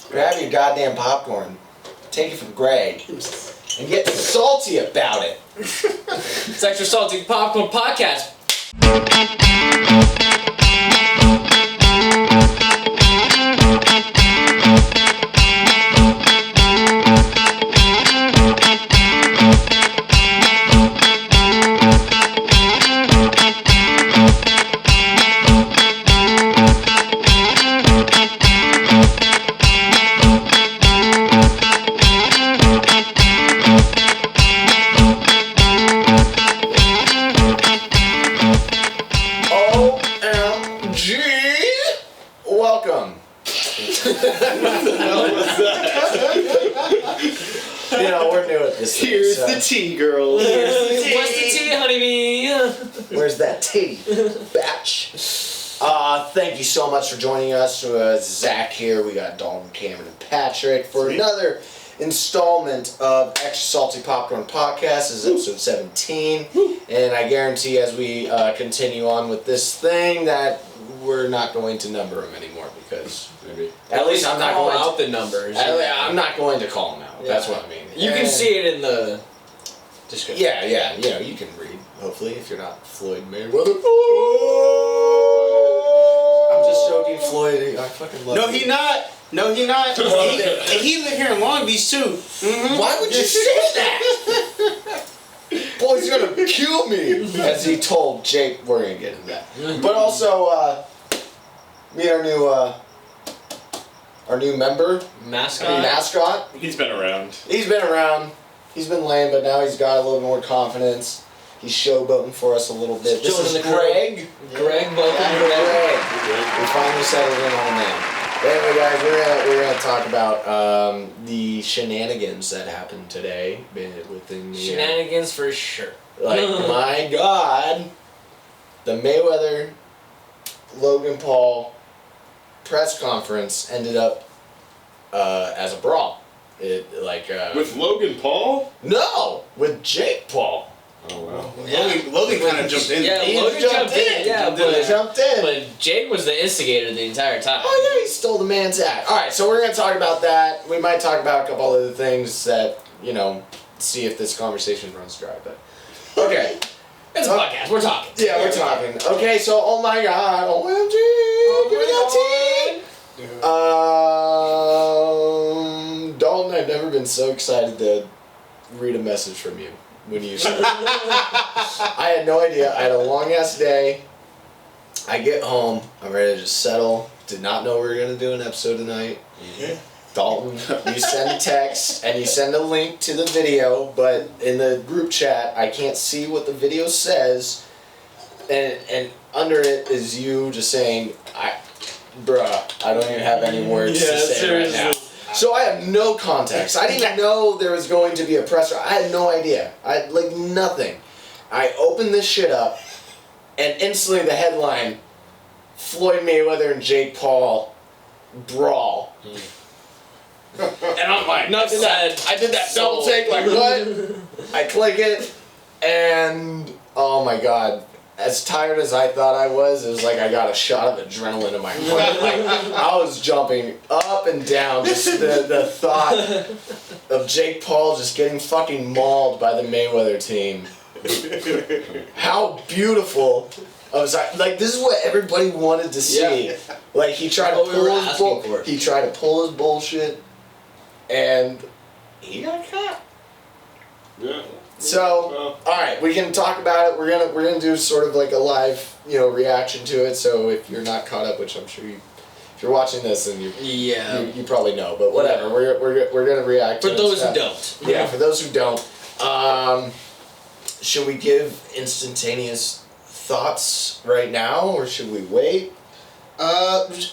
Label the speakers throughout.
Speaker 1: grab your goddamn popcorn, take it from Greg, and get salty about it.
Speaker 2: It's Extra Salty Popcorn Podcast.
Speaker 1: Welcome.
Speaker 3: What the hell was that?
Speaker 1: You know, we're new at this thing,
Speaker 3: Here's
Speaker 1: so.
Speaker 3: the tea, girls. Here's the tea.
Speaker 2: What's the tea, honeybee?
Speaker 1: Where's that tea, batch? Thank you so much for joining us. Zach here. We got Dalton, Cameron, and Patrick for another installment of Extra Salty Popcorn Podcast. This is episode 17. And I guarantee as we continue on with this thing that we're not going to number them anymore because at least I'm not
Speaker 2: call
Speaker 1: going
Speaker 2: out
Speaker 1: to,
Speaker 2: the numbers.
Speaker 1: I'm not going to call them out.
Speaker 2: Yeah.
Speaker 1: That's what I mean.
Speaker 2: You can see it in the description.
Speaker 1: Yeah. You know, you can read. Hopefully, if you're not Floyd Mayweather. I'm just joking, Floyd. I fucking love you.
Speaker 3: No, he not. He live here in Long Beach too. Mm-hmm.
Speaker 1: Why would you say that? Boy's gonna kill me. As he told Jake, we're gonna get into that. But also, meet our new member, mascot.
Speaker 3: He's been around.
Speaker 1: He's been around. He's been lame, but now he's got a little more confidence. He's showboating for us a little bit. This is Greg.
Speaker 2: Greg, welcome,
Speaker 1: Greg. We finally settled in on a name. But anyway, guys, we're gonna talk about the shenanigans that happened today within the
Speaker 2: Shenanigans for sure.
Speaker 1: like my God, the Mayweather Logan Paul press conference ended up as a brawl.
Speaker 3: With Logan Paul?
Speaker 1: No, with Jake Paul.
Speaker 3: Oh wow.
Speaker 4: Logan kind of jumped in.
Speaker 2: Yeah,
Speaker 1: He
Speaker 2: Logan jumped in. Yeah,
Speaker 1: jumped in.
Speaker 2: But Jake was the instigator the entire time.
Speaker 1: Oh yeah, he stole the man's act. All right, so we're gonna talk about that. We might talk about a couple other things that see if this conversation runs dry. But okay,
Speaker 2: It's a podcast. We're talking.
Speaker 1: yeah, we're talking. Okay, so oh my God, OMG, give me that tea. Dalton, I've never been so excited to read a message from you when you started. I had no idea. I had a long ass day. I get home. I'm ready to just settle. Did not know we were gonna do an episode tonight.
Speaker 3: Yeah.
Speaker 1: Dalton, you send a text and you send a link to the video, but in the group chat, I can't see what the video says, and under it is you just saying, I don't even have any words to say right now. So I have no context. I didn't even know there was going to be a presser. I had no idea. I had nothing. I opened this shit up, and instantly the headline, Floyd Mayweather and Jake Paul brawl. And I'm like, I did that double take, like what? I click it, and oh my God. As tired as I thought I was, it was like I got a shot of adrenaline in my heart. Like, I was jumping up and down, just the thought of Jake Paul just getting fucking mauled by the Mayweather team. How beautiful. I was like, this is what everybody wanted to see. Yeah. Like, he tried to pull his bullshit, and he got caught.
Speaker 3: Yeah.
Speaker 1: So, all right, we can talk about it. We're gonna do sort of like a live, reaction to it. So if you're not caught up, which I'm sure if you're watching this, and you probably know, but whatever. We're gonna react.
Speaker 2: For
Speaker 1: to
Speaker 2: those
Speaker 1: stuff.
Speaker 2: who don't.
Speaker 1: Yeah, for those who don't. Should we give instantaneous thoughts right now, or should we wait?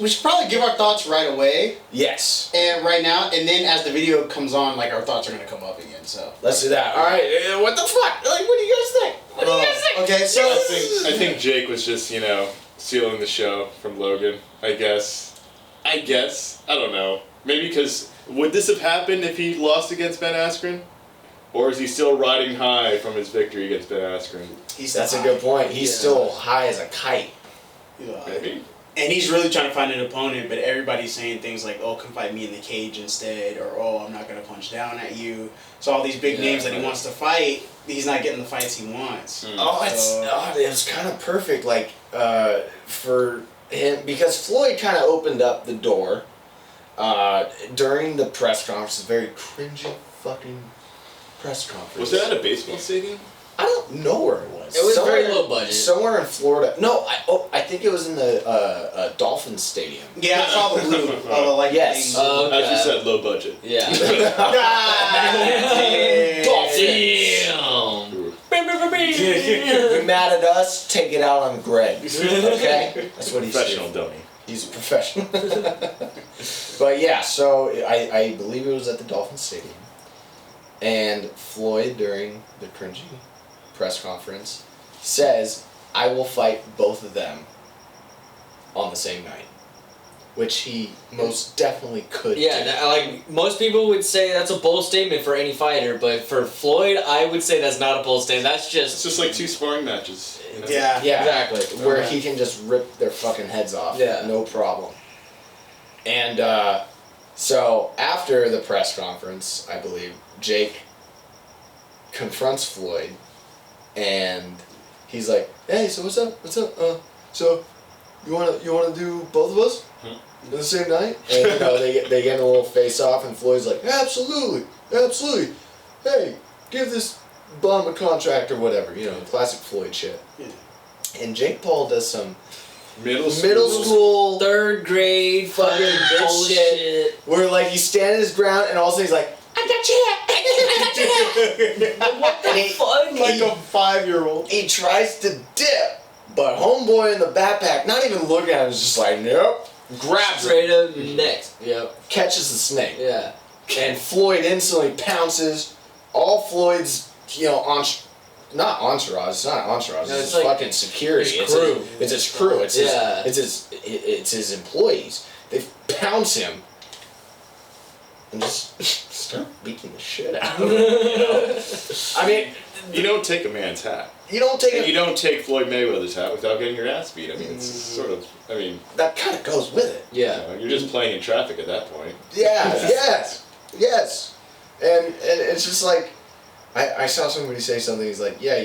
Speaker 4: We should probably give our thoughts right away.
Speaker 1: Yes.
Speaker 4: And right now, and then as the video comes on, our thoughts are gonna come up again. So
Speaker 1: let's do that. All right. What the fuck? What do you guys think?
Speaker 4: Okay, so
Speaker 3: I think Jake was just stealing the show from Logan. I guess. I don't know. Maybe because would this have happened if he lost against Ben Askren? Or is he still riding high from his victory against Ben Askren?
Speaker 1: That's a good point. He's still high as a kite.
Speaker 4: yeah,
Speaker 3: Maybe.
Speaker 4: And he's really trying to find an opponent, but everybody's saying things like, "Oh, come fight me in the cage instead," or "Oh, I'm not gonna punch down at you." So all these big names that he wants to fight, he's not getting the fights he wants.
Speaker 1: It was kind of perfect, like for him, because Floyd kind of opened up the door during the press conference. A very cringy fucking press conference.
Speaker 3: Was that at a baseball stadium?
Speaker 1: I don't know where it was.
Speaker 2: It was very low budget.
Speaker 1: Somewhere in Florida. No, I think it was in the Dolphins Stadium.
Speaker 4: Yeah, I saw the blue. All the like.
Speaker 1: Yes.
Speaker 4: things.
Speaker 3: As you said, low budget.
Speaker 2: Yeah.
Speaker 1: You're mad at us? Take it out on Greg. Okay, that's what he's
Speaker 3: Professional
Speaker 1: doing.
Speaker 3: dummy.
Speaker 1: He's a professional. But yeah, so I believe it was at the Dolphins Stadium, and Floyd during the cringy press conference says, "I will fight both of them on the same night," which he most definitely could.
Speaker 2: Yeah,
Speaker 1: do.
Speaker 2: like most people would say that's a bold statement for any fighter, but for Floyd, I would say that's not a bold statement. That's
Speaker 3: It's
Speaker 2: just
Speaker 3: just like 2 sparring matches. You know?
Speaker 4: Yeah.
Speaker 1: Yeah,
Speaker 2: exactly.
Speaker 1: where he can just rip their fucking heads off.
Speaker 2: Yeah.
Speaker 1: No problem. And so after the press conference, I believe Jake confronts Floyd, and he's like, "Hey, so what's up? What's up? So you wanna do both of us on the same night?" And you know they get in a little face off, and Floyd's like, "Absolutely, absolutely. Hey, give this bum a contract or whatever." You know, classic Floyd shit.
Speaker 4: Yeah.
Speaker 1: And Jake Paul does some
Speaker 3: Middle
Speaker 1: school
Speaker 2: third grade
Speaker 1: fucking
Speaker 2: fucking
Speaker 1: bullshit where like he's standing his ground, and all of a sudden he's like, "I got your hat, I got your hat."
Speaker 2: What the fuck?
Speaker 4: Like a 5-year-old.
Speaker 1: He tries to dip, but homeboy in the backpack, not even looking at him, is just like, nope. Grabs it,
Speaker 2: Straight up next. Yep.
Speaker 1: catches the snake,
Speaker 2: Yeah.
Speaker 1: and Floyd instantly pounces. All Floyd's, not entourage. It's not entourage.
Speaker 2: No,
Speaker 1: it's
Speaker 2: it's
Speaker 1: his
Speaker 2: like
Speaker 1: fucking security.
Speaker 2: his crew.
Speaker 1: It's his crew. It's
Speaker 2: Yeah.
Speaker 1: it's his employees. They pounce him and just start beating the shit out of him. You know? I mean,
Speaker 3: You don't take a man's hat.
Speaker 1: you don't take
Speaker 3: And
Speaker 1: it.
Speaker 3: you don't take Floyd Mayweather's hat without getting your ass beat. I mean, it's sort of,
Speaker 1: That kind of goes with it.
Speaker 2: Yeah.
Speaker 3: you're just playing in traffic at that point.
Speaker 1: Yeah. Yes. And it's just like, I saw somebody say something. He's like, yeah,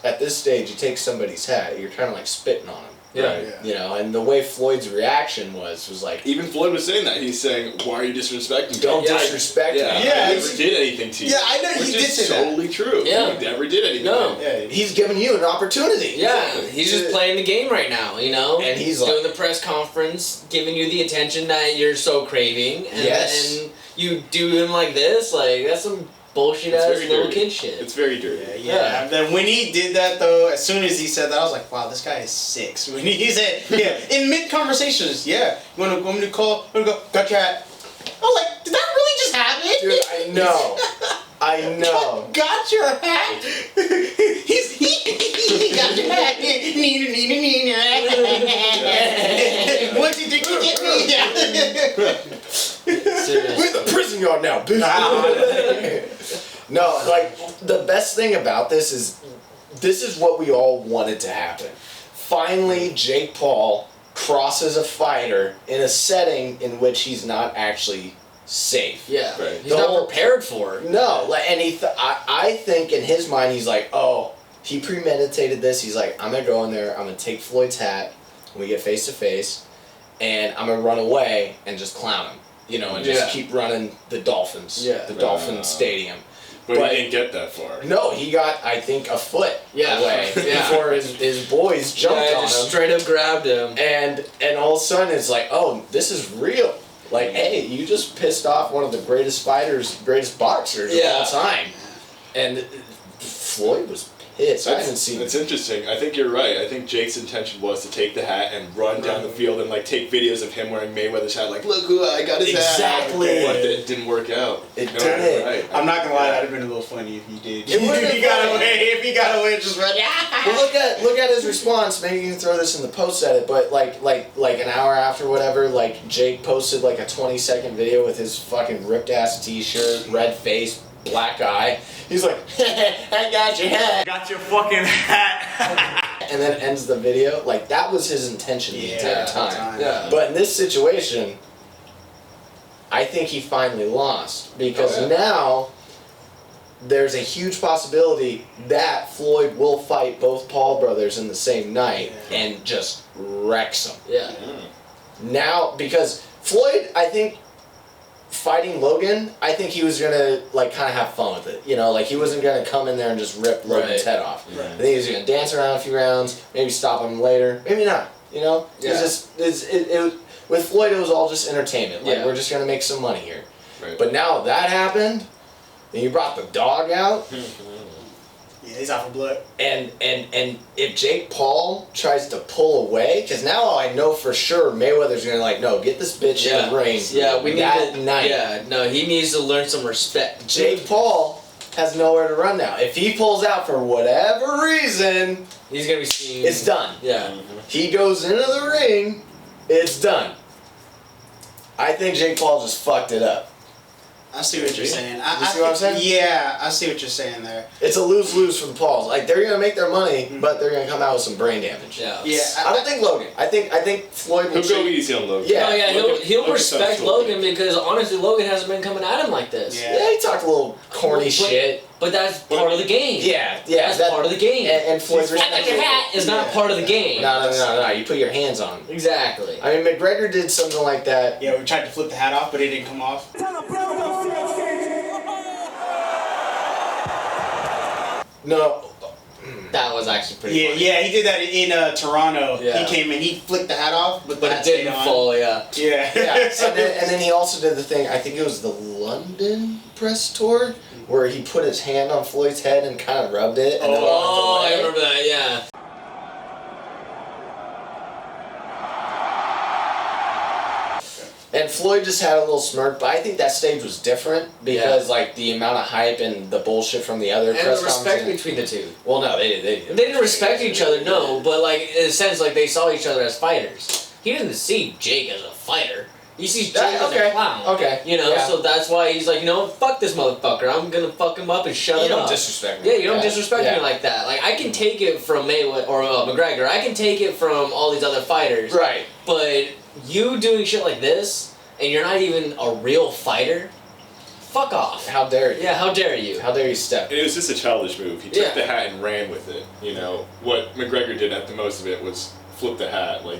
Speaker 1: at this stage, you take somebody's hat, you're kind of like spitting on him.
Speaker 2: Yeah.
Speaker 3: Right.
Speaker 1: And the way Floyd's reaction was like,
Speaker 3: Even Floyd was saying that. He's saying, "Why are you disrespecting me?"
Speaker 1: don't
Speaker 2: Yeah.
Speaker 1: disrespect me.
Speaker 3: Yeah,
Speaker 4: Yeah,
Speaker 3: I
Speaker 4: he's-
Speaker 3: never did anything to you.
Speaker 4: Yeah, I know,
Speaker 3: Which
Speaker 4: he
Speaker 3: is
Speaker 4: did say that.
Speaker 3: totally true.
Speaker 2: Yeah.
Speaker 3: He never did anything.
Speaker 2: No.
Speaker 4: Yeah.
Speaker 1: He's giving you an opportunity.
Speaker 2: Yeah, he's just playing the game right now,
Speaker 1: And he's
Speaker 2: doing
Speaker 1: like,
Speaker 2: the press conference, giving you the attention that you're so craving, and,
Speaker 1: Yes.
Speaker 2: and you do him like this, like that's some bullshit
Speaker 3: It's
Speaker 2: ass
Speaker 3: very
Speaker 2: little
Speaker 3: dirty.
Speaker 2: kid shit.
Speaker 3: It's very dirty.
Speaker 4: Yeah. Then when he did that though, as soon as he said that, I was like, wow, this guy is 6. When he said, in mid conversations, you want me to call? I'm gonna go, got your hat. I was like, did that really just happen?
Speaker 1: dude, I know.
Speaker 4: Got your hat. he got your hat. What did you get me?
Speaker 2: Serious.
Speaker 1: We're in the prison yard now, bitch. No, like, the best thing about this is what we all wanted to happen. Finally, Jake Paul crosses a fighter in a setting in which he's not actually safe.
Speaker 2: Yeah,
Speaker 3: Right.
Speaker 2: he's
Speaker 1: The
Speaker 2: not
Speaker 1: whole-
Speaker 2: prepared for it.
Speaker 1: No, like, and I think in his mind he's like, oh, he premeditated this. He's like, I'm gonna go in there, I'm gonna take Floyd's hat, when we get face to face, and I'm gonna run away and just clown him, and just
Speaker 2: Yeah.
Speaker 1: keep running the Dolphins,
Speaker 2: Yeah.
Speaker 1: the Dolphin Stadium.
Speaker 3: But he didn't get that far.
Speaker 1: No, he got, I think, a foot
Speaker 2: Yeah.
Speaker 1: away
Speaker 2: Yeah.
Speaker 1: before his boys jumped
Speaker 2: Yeah,
Speaker 1: on
Speaker 2: just
Speaker 1: him,
Speaker 2: straight up grabbed him.
Speaker 1: and all of a sudden it's like, oh, this is real. Like, hey, you just pissed off one of the greatest fighters, greatest boxers of all time. And Floyd was pissed. I haven't seen
Speaker 3: It's interesting. I think you're right. I think Jake's intention was to take the hat and run down the field and take videos of him wearing Mayweather's hat. Like, look who I got his hat.
Speaker 1: Exactly.
Speaker 3: But it didn't work out.
Speaker 1: It
Speaker 3: No,
Speaker 1: didn't.
Speaker 3: you're right.
Speaker 4: I'm not gonna lie, that'd have been a little funny if he did.
Speaker 1: It would've
Speaker 4: If
Speaker 1: been
Speaker 4: he got
Speaker 1: funny.
Speaker 4: away, just run.
Speaker 1: But look at his response. Maybe you can throw this in the post edit, but like an hour after whatever, like Jake posted like a 20-second video with his fucking ripped ass t-shirt, red face, black eye. He's like, I got your hat.
Speaker 5: Got your fucking hat.
Speaker 1: and then ends the video. Like, that was his intention the entire time.
Speaker 2: Yeah.
Speaker 1: But in this situation, I think he finally lost. Because now, there's a huge possibility that Floyd will fight both Paul brothers in the same night and just wrecks them.
Speaker 2: Yeah.
Speaker 1: Now, because Floyd, I think, fighting Logan, I think he was gonna like kind of have fun with it. You know, like he wasn't gonna come in there and just rip Logan's head off.
Speaker 4: Right.
Speaker 1: I think he was gonna dance around a few rounds, maybe stop him later, maybe not. You know,
Speaker 2: Yeah.
Speaker 1: it's just it was, with Floyd, it was all just entertainment. Like
Speaker 2: Yeah.
Speaker 1: we're just gonna make some money here.
Speaker 3: Right.
Speaker 1: But now that happened, and you brought the dog out.
Speaker 4: Yeah, he's out for blood.
Speaker 1: And if Jake Paul tries to pull away, because now I know for sure Mayweather's gonna like, no, get this bitch in the ring.
Speaker 2: Yeah, we need
Speaker 1: that
Speaker 2: to.
Speaker 1: night.
Speaker 2: Yeah, no, he needs to learn some respect.
Speaker 1: Jake Paul has nowhere to run now. If he pulls out for whatever reason,
Speaker 2: He's gonna be seen.
Speaker 1: it's done.
Speaker 2: Yeah.
Speaker 1: He goes into the ring, it's done. I think Jake Paul just fucked it up.
Speaker 4: I see what you're saying.
Speaker 1: You see what I'm saying?
Speaker 4: Yeah, I see what you're saying there.
Speaker 1: It's a lose-lose for the Pauls. Like they're gonna make their money, but they're gonna come out with some brain damage.
Speaker 2: Yeah.
Speaker 4: Yeah,
Speaker 1: I don't think Logan. I think Floyd will
Speaker 3: He'll go
Speaker 1: shake-
Speaker 3: easy on Logan.
Speaker 1: Yeah.
Speaker 2: No, yeah,
Speaker 3: Logan-
Speaker 2: he'll
Speaker 3: Logan
Speaker 2: respect
Speaker 3: sounds
Speaker 2: Logan because honestly, Logan hasn't been coming at him like this.
Speaker 4: Yeah.
Speaker 1: Yeah, he talked a little corny
Speaker 2: But-
Speaker 1: shit.
Speaker 2: But that's part of the game.
Speaker 1: Yeah,
Speaker 2: That's part of the game.
Speaker 1: And Floyd
Speaker 2: I got your hat is not part of the game.
Speaker 1: No. You put your hands on him.
Speaker 2: Exactly.
Speaker 1: I mean, McGregor did something like that.
Speaker 4: Yeah, we tried to flip the hat off, but it didn't come off.
Speaker 1: No,
Speaker 2: That was actually pretty
Speaker 4: Yeah,
Speaker 2: funny.
Speaker 4: yeah, he did that in Toronto.
Speaker 2: Yeah.
Speaker 4: He came in, he flicked the hat off, but the
Speaker 2: But
Speaker 4: hat
Speaker 2: it
Speaker 4: stayed
Speaker 2: didn't
Speaker 4: on.
Speaker 2: fall, yeah.
Speaker 4: Yeah.
Speaker 1: yeah. and then he also did the thing. I think it was the London press tour where he put his hand on Floyd's head and kind of rubbed it. And then walked
Speaker 2: Oh, I
Speaker 1: away.
Speaker 2: remember that, yeah.
Speaker 1: And Floyd just had a little smirk, but I think that stage was different because like the amount of hype and the bullshit from the other
Speaker 2: And
Speaker 1: press
Speaker 2: the respect
Speaker 1: conferences.
Speaker 2: between the two.
Speaker 1: Well, no, they did.
Speaker 2: They didn't respect each other, no, but like in a sense, like they saw each other as fighters. He didn't see Jake as a fighter. He sees Jake as a clown.
Speaker 1: Okay.
Speaker 2: You know,
Speaker 1: Yeah.
Speaker 2: so that's why he's like, you know, fuck this motherfucker. I'm gonna fuck him up and shut
Speaker 1: You
Speaker 2: him
Speaker 1: don't
Speaker 2: up.
Speaker 1: disrespect me.
Speaker 2: Yeah, you don't disrespect
Speaker 1: Yeah.
Speaker 2: me like that. Like I can take it from Mayweather or McGregor. I can take it from all these other fighters.
Speaker 1: Right.
Speaker 2: But you doing shit like this, and you're not even a real fighter. Fuck off.
Speaker 1: How dare you?
Speaker 2: Yeah, how dare you?
Speaker 1: How dare you step?
Speaker 3: And it was just a childish move. He took
Speaker 2: Yeah.
Speaker 3: the hat and ran with it. You know what McGregor did at the most of it was flip the hat, like.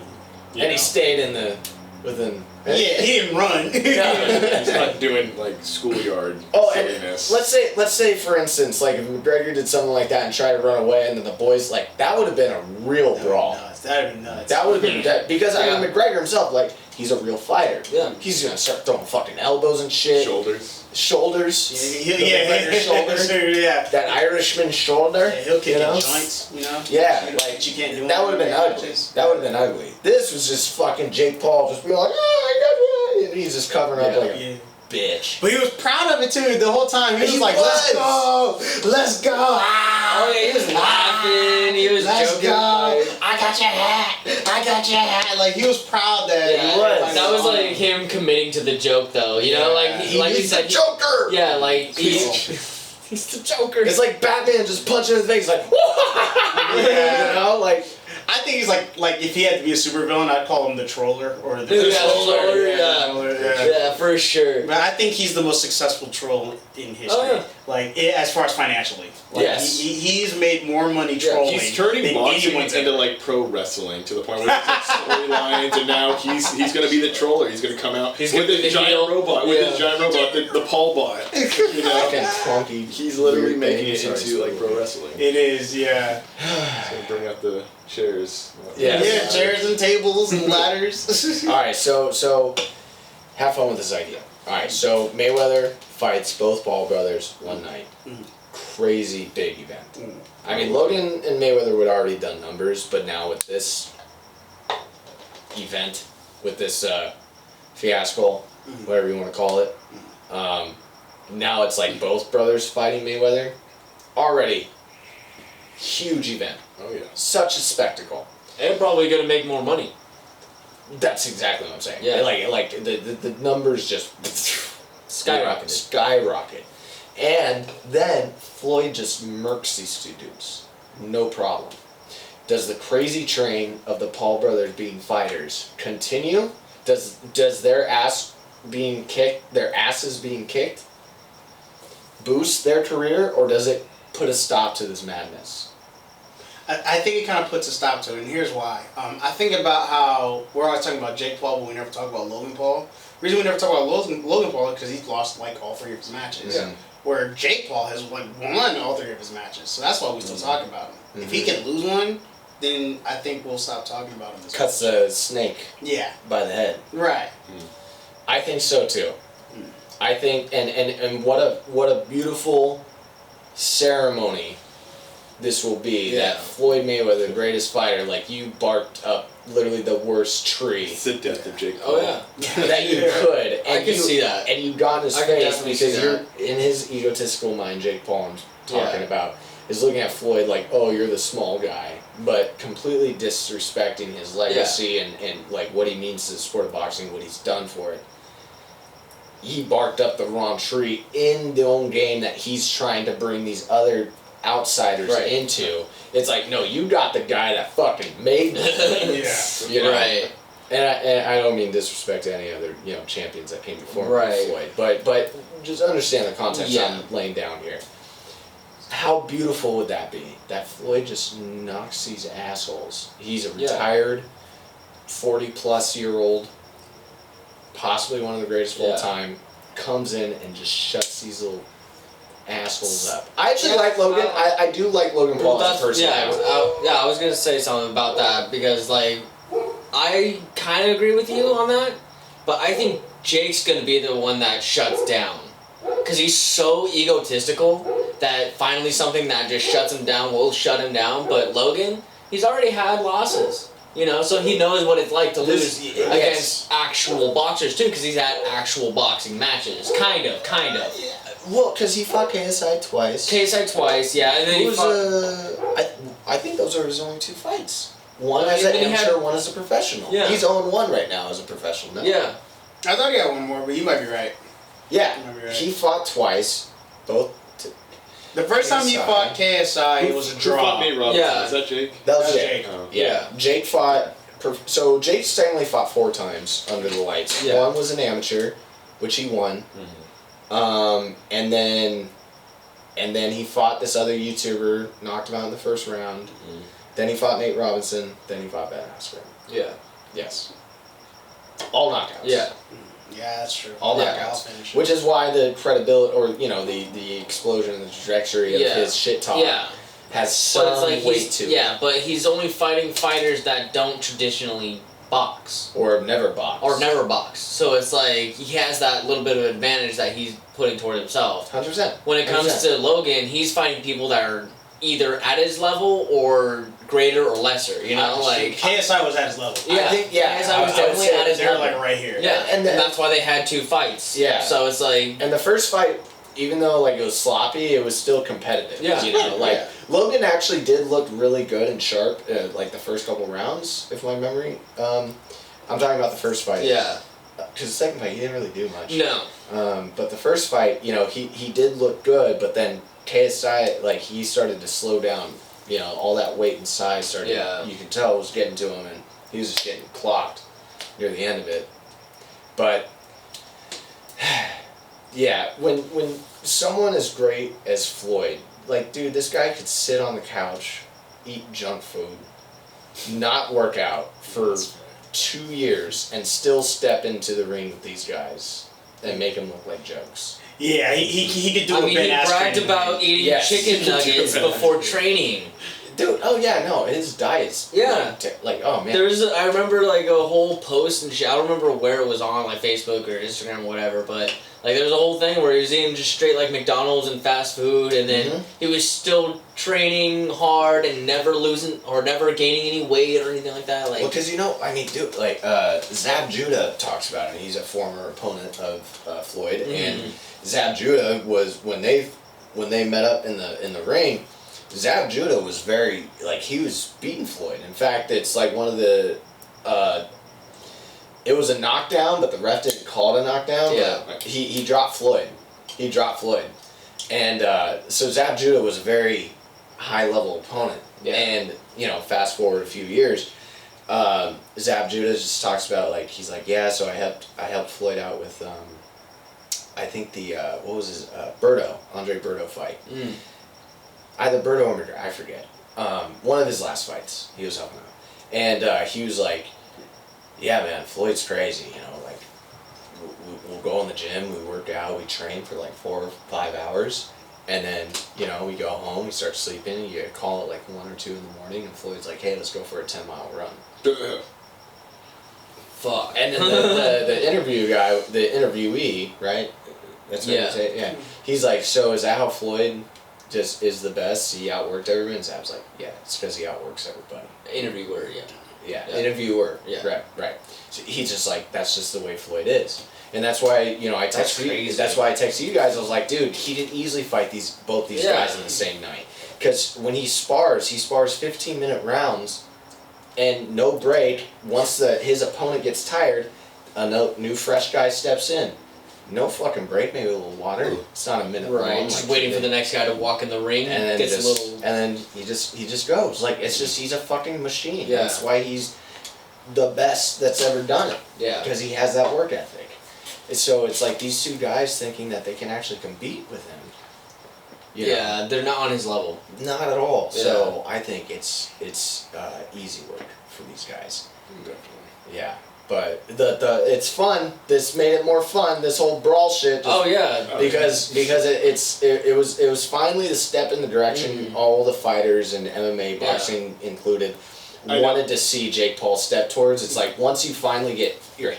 Speaker 3: You
Speaker 1: And
Speaker 3: know.
Speaker 1: he stayed in the within.
Speaker 4: Yeah, he didn't run.
Speaker 3: He's not doing like schoolyard
Speaker 1: Oh, and
Speaker 3: silliness.
Speaker 1: let's say for instance, like if McGregor did something like that and tried to run away, and then the boys like that would have been a real brawl.
Speaker 4: Nuts. That'd be nuts.
Speaker 1: That would have been that because I mean
Speaker 2: Yeah.
Speaker 1: McGregor himself, like he's a real fighter.
Speaker 2: Yeah.
Speaker 1: He's gonna start throwing fucking elbows and shit.
Speaker 3: Shoulders.
Speaker 1: Shoulders.
Speaker 4: Yeah,
Speaker 1: The McGregor shoulder.
Speaker 4: yeah.
Speaker 1: That Irishman shoulder.
Speaker 4: Yeah, he'll kick
Speaker 1: you know?
Speaker 4: in joints, you know?
Speaker 1: Yeah,
Speaker 4: You-
Speaker 1: like
Speaker 4: you can't do
Speaker 1: that
Speaker 4: it.
Speaker 1: would have been ugly. That would have been ugly. This was just fucking Jake Paul just being like, oh, I got you. And he's just covering up like a
Speaker 4: Yeah.
Speaker 1: bitch.
Speaker 4: But he was proud of it too the whole time. He was
Speaker 1: He
Speaker 4: like, let's
Speaker 1: was.
Speaker 4: go, let's go. Ah,
Speaker 2: Oh yeah, he was laughing. He was
Speaker 4: let's
Speaker 2: joking.
Speaker 4: go.
Speaker 2: Like,
Speaker 4: I got your hat. I got your hat. Like he was proud that
Speaker 2: yeah,
Speaker 1: He was.
Speaker 2: that was like him committing to the joke, though. You know, like
Speaker 4: Yeah.
Speaker 2: like he
Speaker 1: He's
Speaker 2: said,
Speaker 1: the Joker.
Speaker 2: yeah, like he's the Joker.
Speaker 1: It's like Batman just punching in his face, like,
Speaker 4: Yeah.
Speaker 1: you know, like.
Speaker 4: I think he's like if he had to be a supervillain, I'd call him the Troller or the
Speaker 2: Yeah, Troller, yeah.
Speaker 4: Troller,
Speaker 2: Yeah, for sure.
Speaker 4: But I think he's the most successful troll in history.
Speaker 2: Oh, yeah.
Speaker 4: Like as far as financially. Like,
Speaker 1: Yes.
Speaker 4: he's made more money trolling.
Speaker 3: He's turning
Speaker 4: than
Speaker 3: boxing
Speaker 4: anyone's
Speaker 3: into
Speaker 4: ever.
Speaker 3: like pro wrestling to the point where there's like storylines, and now he's gonna be the troller. He's gonna come out
Speaker 2: He's
Speaker 3: with
Speaker 2: gonna be
Speaker 3: his
Speaker 2: the
Speaker 3: giant
Speaker 2: heel.
Speaker 3: robot, the Paul bot. You know,
Speaker 1: Fucking clunky.
Speaker 3: he's literally
Speaker 1: weird
Speaker 3: making
Speaker 1: thing.
Speaker 3: it
Speaker 1: Sorry,
Speaker 3: into like pro wrestling.
Speaker 4: It is, yeah.
Speaker 3: He's gonna bring out the chairs.
Speaker 1: Yeah.
Speaker 4: Yeah, chairs and tables and ladders.
Speaker 1: All right, so have fun with this idea. All right, so Mayweather fights both Paul brothers one night. Crazy big event. I mean, Logan and Mayweather would already done numbers, but now with this event, with this fiasco, whatever you want to call it, now it's like both brothers fighting Mayweather. Already, huge event.
Speaker 3: Oh yeah.
Speaker 1: Such a spectacle.
Speaker 2: And probably gonna make more money.
Speaker 1: That's exactly what I'm saying.
Speaker 2: Yeah.
Speaker 1: Like the numbers just
Speaker 2: Skyrocketed.
Speaker 1: Skyrocket. And then Floyd just murks these two dudes. No problem. does the crazy train of the Paul brothers being fighters continue? Does their asses being kicked boost their career, or does it put a stop to this madness?
Speaker 4: I think it kind of puts a stop to it, and here's why. I think about how we're always talking about Jake Paul, but we never talk about Logan Paul. The reason we never talk about Logan Paul is because he's lost like all 3 of his matches.
Speaker 1: Yeah.
Speaker 4: Where Jake Paul has won all 3 of his matches, so that's why we still talk about him.
Speaker 1: Mm-hmm.
Speaker 4: If he can lose one, then I think we'll stop talking about him.
Speaker 1: Cuts the snake
Speaker 4: Yeah.
Speaker 1: by the head.
Speaker 4: Right.
Speaker 1: I think so too. I think, and what a beautiful ceremony this will be.
Speaker 2: Yeah.
Speaker 1: That Floyd Mayweather, the greatest fighter, like you barked up literally the worst tree
Speaker 3: It's the death of Jake Paul.
Speaker 2: Oh yeah.
Speaker 1: that you could. And
Speaker 2: I can see that.
Speaker 1: And you got in his
Speaker 2: I can
Speaker 1: face
Speaker 2: definitely
Speaker 1: because
Speaker 2: see
Speaker 1: you're
Speaker 2: that.
Speaker 1: in his egotistical mind. Jake Paul, I'm talking
Speaker 2: Yeah.
Speaker 1: about, is looking at Floyd like, oh, you're the small guy, but completely disrespecting his legacy and like what he means to the sport of boxing, what he's done for it. He barked up the wrong tree in the own game that he's trying to bring these other outsiders
Speaker 2: Right.
Speaker 1: into. It's like, no, you got the guy that fucking made me.
Speaker 4: Yeah.
Speaker 1: You know?
Speaker 2: Right.
Speaker 1: And I don't mean disrespect to any other champions that came before
Speaker 2: Right.
Speaker 1: Floyd, but just understand the context
Speaker 2: Yeah.
Speaker 1: I'm laying down here. How beautiful would that be? That Floyd just knocks these assholes. He's a
Speaker 2: Yeah.
Speaker 1: retired, 40-plus-year-old, possibly one of the greatest of all
Speaker 2: Yeah.
Speaker 1: time, comes in and just shuts these little assholes up. I actually like Logan. I do like Logan Paul as a person.
Speaker 2: I was gonna say something about that because like I kind of agree with you on that, but I think Jake's gonna be the one that shuts down because he's so egotistical that finally something that just shuts him down will shut him down. But Logan, he's already had losses. So he knows what it's like to lose against actual boxers too, because he's had actual boxing matches, kind of.
Speaker 1: Well, because he fought KSI twice.
Speaker 2: KSI twice, yeah, and then he fought.
Speaker 1: I think those are his only 2 fights. One
Speaker 2: Well,
Speaker 1: as an
Speaker 2: and he
Speaker 1: amateur,
Speaker 2: had-
Speaker 1: one as a professional.
Speaker 2: Yeah.
Speaker 1: He's 0-1 right now as a professional. No?
Speaker 2: Yeah,
Speaker 4: I thought he had one more, but you might be right.
Speaker 1: Yeah.
Speaker 4: You might be right.
Speaker 1: He fought twice. Both.
Speaker 4: The first time he
Speaker 1: KSI.
Speaker 4: fought KSI, it was a
Speaker 3: Who
Speaker 4: draw.
Speaker 3: fought Nate Robinson?
Speaker 2: Yeah.
Speaker 3: Is that Jake?
Speaker 1: That was
Speaker 4: That was
Speaker 1: Jake.
Speaker 4: Jake.
Speaker 3: Oh.
Speaker 1: Yeah. Jake fought. So Jake technically fought 4 times under the lights.
Speaker 2: Yeah.
Speaker 1: One was an amateur, which he won. And then he fought this other YouTuber, knocked him out in the first round. Then he fought Nate Robinson. Then he fought Ben Askren.
Speaker 2: yeah,
Speaker 1: Yes. All knockouts.
Speaker 2: yeah.
Speaker 4: Yeah, that's true.
Speaker 1: All
Speaker 4: Knockout
Speaker 1: knockouts.
Speaker 4: finish.
Speaker 1: Which is why the credibility, or the explosion and the trajectory of
Speaker 2: Yeah.
Speaker 1: his shit talk
Speaker 2: Yeah.
Speaker 1: has
Speaker 2: But
Speaker 1: some
Speaker 2: it's like
Speaker 1: weight to it.
Speaker 2: yeah, but he's only fighting fighters that don't traditionally box
Speaker 1: Or never boxed.
Speaker 2: or never box. So it's like he has that little bit of advantage that he's putting toward himself.
Speaker 1: 100%.
Speaker 2: When it comes
Speaker 1: 100%.
Speaker 2: to Logan, he's fighting people that are either at his level or greater or lesser. Like
Speaker 4: KSI was at his level.
Speaker 2: yeah,
Speaker 1: I think, yeah,
Speaker 2: KSI was
Speaker 1: I would
Speaker 2: definitely
Speaker 1: say
Speaker 2: at his
Speaker 4: They're
Speaker 2: level.
Speaker 4: like right here.
Speaker 2: Yeah,
Speaker 1: And
Speaker 2: and,
Speaker 1: then-
Speaker 2: that's why they had 2 fights.
Speaker 1: Yeah.
Speaker 2: So it's like
Speaker 1: And the first fight, even though it was sloppy, it was still competitive.
Speaker 2: Yeah.
Speaker 1: Like Logan actually did look really good and sharp, like the first couple rounds, if my memory. I'm talking about the first fight.
Speaker 2: yeah,
Speaker 1: Because the second fight he didn't really do much.
Speaker 2: no,
Speaker 1: But the first fight, he did look good, but then KSI, like he started to slow down. All that weight and size started.
Speaker 2: Yeah.
Speaker 1: You could tell was getting to him, and he was just getting clocked near the end of it. But yeah, when someone as great as Floyd, like dude, this guy could sit on the couch, eat junk food, not work out for 2 years, and still step into the ring with these guys and make them look like jokes.
Speaker 4: Yeah, he could do
Speaker 2: I
Speaker 4: a
Speaker 2: mean,
Speaker 4: Ben
Speaker 2: he
Speaker 4: Askren
Speaker 2: bragged
Speaker 4: thing.
Speaker 2: about eating
Speaker 1: Yes, he
Speaker 2: chicken
Speaker 1: can do
Speaker 2: nuggets
Speaker 3: that.
Speaker 2: before training.
Speaker 1: Dude, oh yeah, no, his diet's
Speaker 2: Yeah.
Speaker 1: oh man.
Speaker 2: I remember like a whole post and shit. I don't remember where it was on, like Facebook or Instagram or whatever, but like there was a whole thing where he was eating just straight like McDonald's and fast food, and then
Speaker 1: Mhm.
Speaker 2: he was still training hard and never losing or never gaining any weight or anything like that. Like,
Speaker 1: Well, because dude, like Zab Judah talks about it. He's a former opponent of Floyd, and Zab Judah was when they met up in the ring. Zab Judah was very he was beating Floyd. In fact, it's like one of the. It was a knockdown, but the ref didn't call it a knockdown.
Speaker 2: Yeah.
Speaker 1: But he dropped Floyd. And so Zab Judah was a very high level opponent.
Speaker 2: Yeah.
Speaker 1: And fast forward a few years, Zab Judah just talks about like he's like, yeah, so I helped Floyd out with I think the what was his Andre Berto fight. Either Berto or McGregor, I forget. One of his last fights, he was helping out, and he was like, yeah, man, Floyd's crazy, like we'll go in the gym, we work out, we train for like 4 or 5 hours. And then, we go home, we start sleeping, and you call it like 1 or 2 in the morning, and Floyd's like, hey, let's go for a 10-mile run.
Speaker 2: Fuck.
Speaker 1: And then the interviewee, right? That's what you say? Yeah. He's like, so is that how Floyd just is the best? He outworked everyone? And Zab's like, yeah, it's because he outworks everybody.
Speaker 2: Interviewer,
Speaker 1: Yeah, interviewer.
Speaker 2: Yeah.
Speaker 1: Right. So he's just like, that's just the way Floyd is. And that's why, I texted you. That's why I texted you guys. I was like, dude, he could easily fight both these guys in the same night. Because when he spars 15-minute rounds, and no break. Once his opponent gets tired, a new fresh guy steps in. No fucking break, maybe a little water. It's not a minute
Speaker 2: right,
Speaker 1: long.
Speaker 2: just waiting for the next guy to walk in the ring,
Speaker 1: and then
Speaker 2: gets a little.
Speaker 1: And then he just goes. Like it's just he's a fucking machine.
Speaker 2: Yeah.
Speaker 1: That's why he's the best that's ever done it.
Speaker 2: Yeah.
Speaker 1: Because he has that work ethic. So it's like these two guys thinking that they can actually compete with him.
Speaker 2: Yeah, they're not on his level.
Speaker 1: Not at all.
Speaker 2: Yeah.
Speaker 1: So I think it's easy work for these guys.
Speaker 3: Definitely.
Speaker 1: Yeah. But it's fun. This made it more fun. This whole brawl shit. Because it was finally the step in the direction all the fighters and MMA boxing included wanted to see Jake Paul step towards. It's like once you finally get your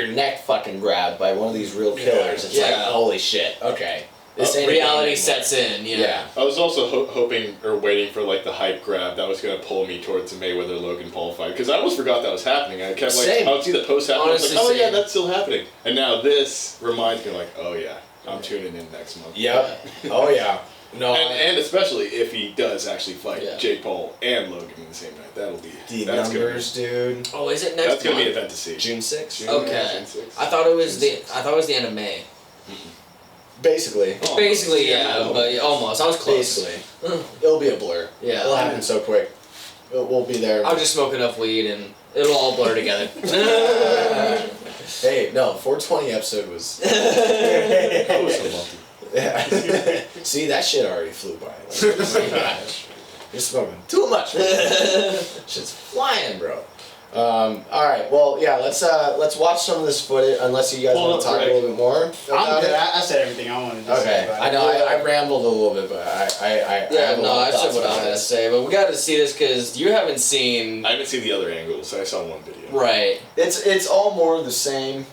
Speaker 1: neck fucking grabbed by one of these real killers, it's like holy shit. Okay. This ain't
Speaker 2: reality sets in,
Speaker 1: yeah.
Speaker 3: I was also hoping or waiting for like the hype grab that was gonna pull me towards the Mayweather Logan Paul fight because I almost forgot that was happening. I kept I would see the post happen.
Speaker 2: Honestly,
Speaker 3: I was like, oh yeah, that's still happening. And now this reminds me like, oh yeah, I'm tuning in next month.
Speaker 1: Yep. Oh yeah. No.
Speaker 3: And especially if he does actually fight Jake Paul and Logan in the same night, that'll be
Speaker 1: the numbers, dude.
Speaker 2: Oh, is it next?
Speaker 3: That's gonna
Speaker 2: month?
Speaker 3: be an event to see.
Speaker 1: June 6th.
Speaker 2: Okay.
Speaker 3: June 6th.
Speaker 2: I thought it was the end of May.
Speaker 1: Basically.
Speaker 2: Basically, yeah, but almost. I was close.
Speaker 1: Basically. It'll be a blur.
Speaker 2: Yeah.
Speaker 1: It'll happen so quick. We'll be there.
Speaker 2: I'll just smoke enough weed and it'll all blur together.
Speaker 1: Hey, no, 420 episode was.
Speaker 3: That was so lucky.
Speaker 1: Yeah. See, that shit already flew by. Like, oh my gosh. You're smoking too much. Shit's flying, bro. All right. Well, yeah. Let's watch some of this footage. Unless you guys want to talk a little bit more.
Speaker 4: I'm good. I said everything I wanted to say.
Speaker 1: Okay. I know. I rambled a little bit, but I
Speaker 2: I said what I was gonna say. But we got to see this because you haven't seen.
Speaker 3: I haven't seen the other angles. I saw one video.
Speaker 2: Right.
Speaker 1: It's all more the same.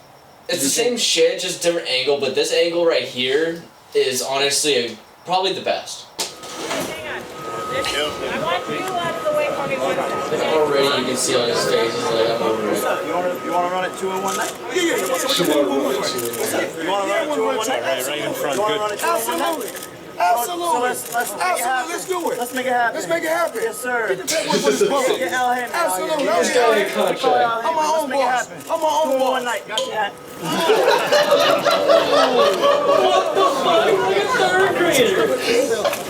Speaker 2: It's the same shit, just different angle. But this angle right here is honestly probably the best.
Speaker 5: Hang on. I want you out of the way for me one second.
Speaker 2: Like already you can see on his face, he's like, I'm over it.
Speaker 6: You want to run it 2-in-1 night? Yeah. You want to run it 2-in-1 night? Right in front.
Speaker 7: Good. Absolutely. Let's do it.
Speaker 6: Let's make it happen.
Speaker 7: Let's make it happen.
Speaker 6: Yes, sir.
Speaker 7: Get the paperwork for this ball.
Speaker 6: Get Al Hammond.
Speaker 7: Absolutely.
Speaker 2: Just got a contract.
Speaker 7: I'm my own boss. I'm my own
Speaker 6: 2-in-1
Speaker 7: boss.
Speaker 6: night. Got your hat.
Speaker 2: What the fuck? Like a third grader.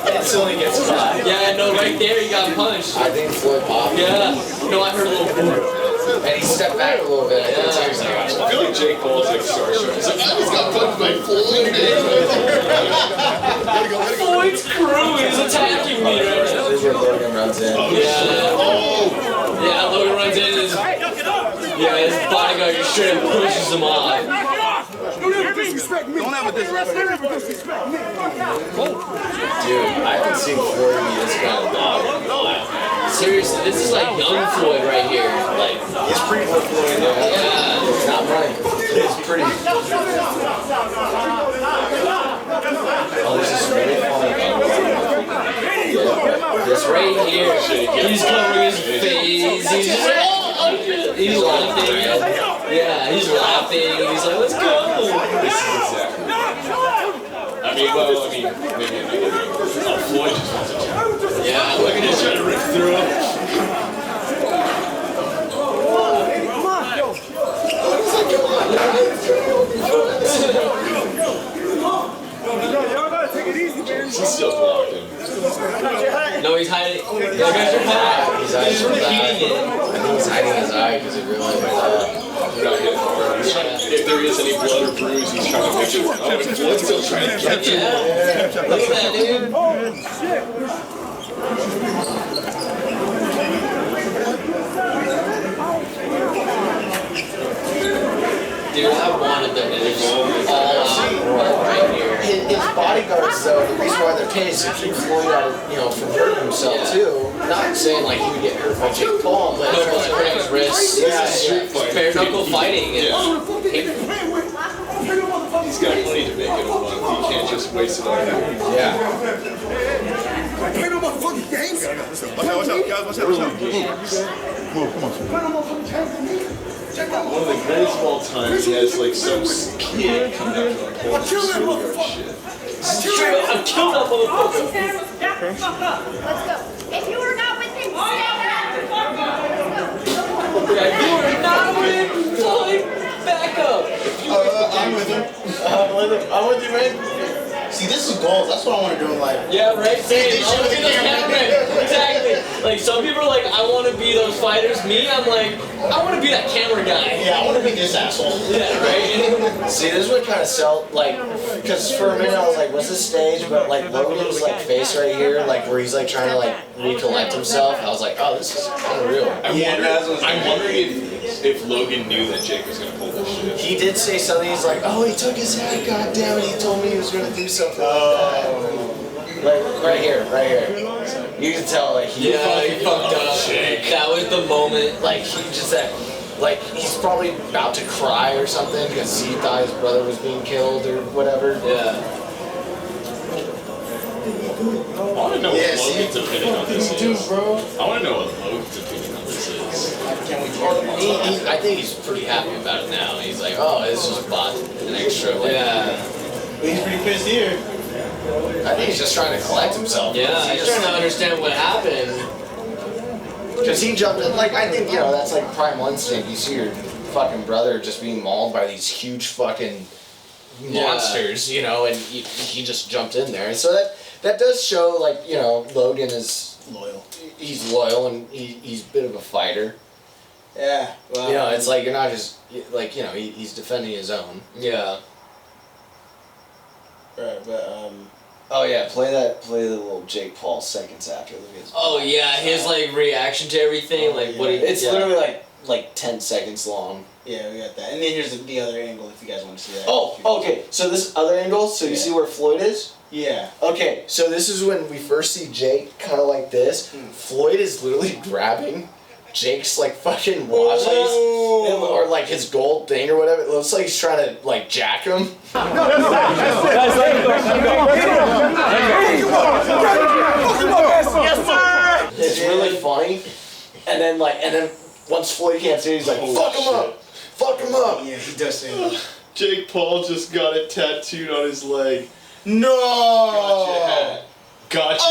Speaker 1: Until he gets caught.
Speaker 2: Yeah, no, right there he got punched.
Speaker 1: I think Floyd popped.
Speaker 2: Yeah. No, I heard a little.
Speaker 1: And he stepped back a little bit. I think seriously.
Speaker 3: I feel like Jake Paul's like starstruck. He's like, I just got punched by Floyd.
Speaker 2: Floyd's crew is attacking me right now.
Speaker 1: This is where Logan runs in.
Speaker 2: Yeah, Logan runs in. His bodyguard just straight up pushes him off.
Speaker 7: Don't ever disrespect me. Don't ever disrespect me.
Speaker 1: Dude, I haven't seen Floyd be this kind of dog.
Speaker 2: Seriously, this is like young Floyd right here. Like,
Speaker 1: He's pretty good Floyd.
Speaker 2: yeah.
Speaker 1: He's not running. He's pretty. Oh, this is really funny.
Speaker 2: This right here, he's covering his face. He's just like, oh shit. He's laughing. Yeah, he's laughing. And he's like, let's go.
Speaker 3: This is exactly. Maybe another angle. Floyd just wants to jump.
Speaker 2: Yeah, look at this.
Speaker 3: Trying to rip through him.
Speaker 7: Y'all gotta take it easy, man.
Speaker 3: He's still blocked him.
Speaker 2: No, he's hiding. Look at your hat.
Speaker 1: He's hiding from that.
Speaker 2: repeating it.
Speaker 1: I think he's hiding his eye because he realized
Speaker 3: Not hitting hard. He's trying to, if there is any blood or bruise, he's trying to make sure. Oh, Floyd's still trying to catch him.
Speaker 2: Yeah. Look at that, dude. Dude, I wanted them to just all out right here.
Speaker 1: his bodyguards, though, the reason why they're paid is to keep Floyd out of, from hurting himself too. Not saying like he would get hurt by Jake Paul, but
Speaker 2: No, it's hurting his wrists.
Speaker 1: Yeah,
Speaker 3: Street fight.
Speaker 2: Bare knuckle fighting.
Speaker 3: Yeah. He's got money to make it a month. He can't just waste it on him.
Speaker 1: yeah.
Speaker 7: Play no motherfucking games. Watch out, guys. Watch out. Move, come on.
Speaker 3: One of the greatest of all time, he has like some kid come out from like one schoolyard shit.
Speaker 2: I'm killing that motherfucker.
Speaker 8: Let's go. If you were not with him, stay
Speaker 2: Yeah, you are not with Floyd. Back up.
Speaker 4: I'm with him.
Speaker 1: I'm with you, man.
Speaker 4: See, this is goals. That's what I want to do in life.
Speaker 2: Yeah, right. Same.
Speaker 4: They
Speaker 2: I
Speaker 4: should
Speaker 2: want to
Speaker 4: be
Speaker 2: be those
Speaker 4: camera.
Speaker 2: cameramen. Exactly. Like some people are like, I want to be those fighters. Me, I'm like, I want to be that camera guy.
Speaker 4: Yeah, I want to be this asshole.
Speaker 2: Yeah, right.
Speaker 1: See, this would kind of sell, like, because for a minute I was like, what's this stage? But like Logan's like face right here, like where he's like trying to like recollect himself. I was like, oh, this is unreal.
Speaker 3: I'm wondering if Logan knew that Jake was gonna pull this shit.
Speaker 1: He did say something. He's like, oh, he took his hat. God damn it! He told me he was gonna do something like that. Like right here. You can tell like he
Speaker 2: Fucked up.
Speaker 3: Jake.
Speaker 2: That was the moment.
Speaker 1: like he just that. Like, he's probably about to cry or something because he thought his brother was being killed or whatever.
Speaker 2: Yeah.
Speaker 3: I want to know
Speaker 4: Yeah,
Speaker 3: what Logan's opinion on this is. I want to know what Logan's opinion on this is.
Speaker 1: I think he's pretty happy about it now. He's like, oh, this just bought an extra. Like,
Speaker 2: Yeah.
Speaker 4: He's pretty pissed here.
Speaker 1: I think he's just trying to collect himself.
Speaker 2: Yeah. He's trying to understand what happened.
Speaker 1: Because he jumped in, like, I think, that's like primal instinct. You see your fucking brother just being mauled by these huge fucking monsters, and he just jumped in there. And so that does show, like, Logan is
Speaker 4: Loyal.
Speaker 1: He's loyal and he's a bit of a fighter.
Speaker 4: Yeah. Well,
Speaker 1: It's like you're not just, like, he's defending his own.
Speaker 2: Yeah.
Speaker 4: Right, but
Speaker 1: Oh yeah, play the little Jake Paul seconds after. Look at his
Speaker 2: Oh yeah, his like reaction to everything, like what he.
Speaker 1: It's literally like 10 seconds long.
Speaker 4: yeah, we got that. And then here's the other angle if you guys want to see that.
Speaker 1: Oh, okay. So this other angle, so you see where Floyd is?
Speaker 4: Yeah.
Speaker 1: Okay, so this is when we first see Jake kind of like this. Floyd is literally grabbing Jake's like fucking watch or like his gold thing or whatever. It looks like he's trying to like jack him.
Speaker 7: Yes, sir.
Speaker 1: It's really funny. And then once Floyd can't see it, he's like, fuck him up! Fuck him up!
Speaker 4: Yeah, he does say that.
Speaker 3: Jake Paul just got it tattooed on his leg.
Speaker 4: No!
Speaker 3: Gotcha hat. Gotcha.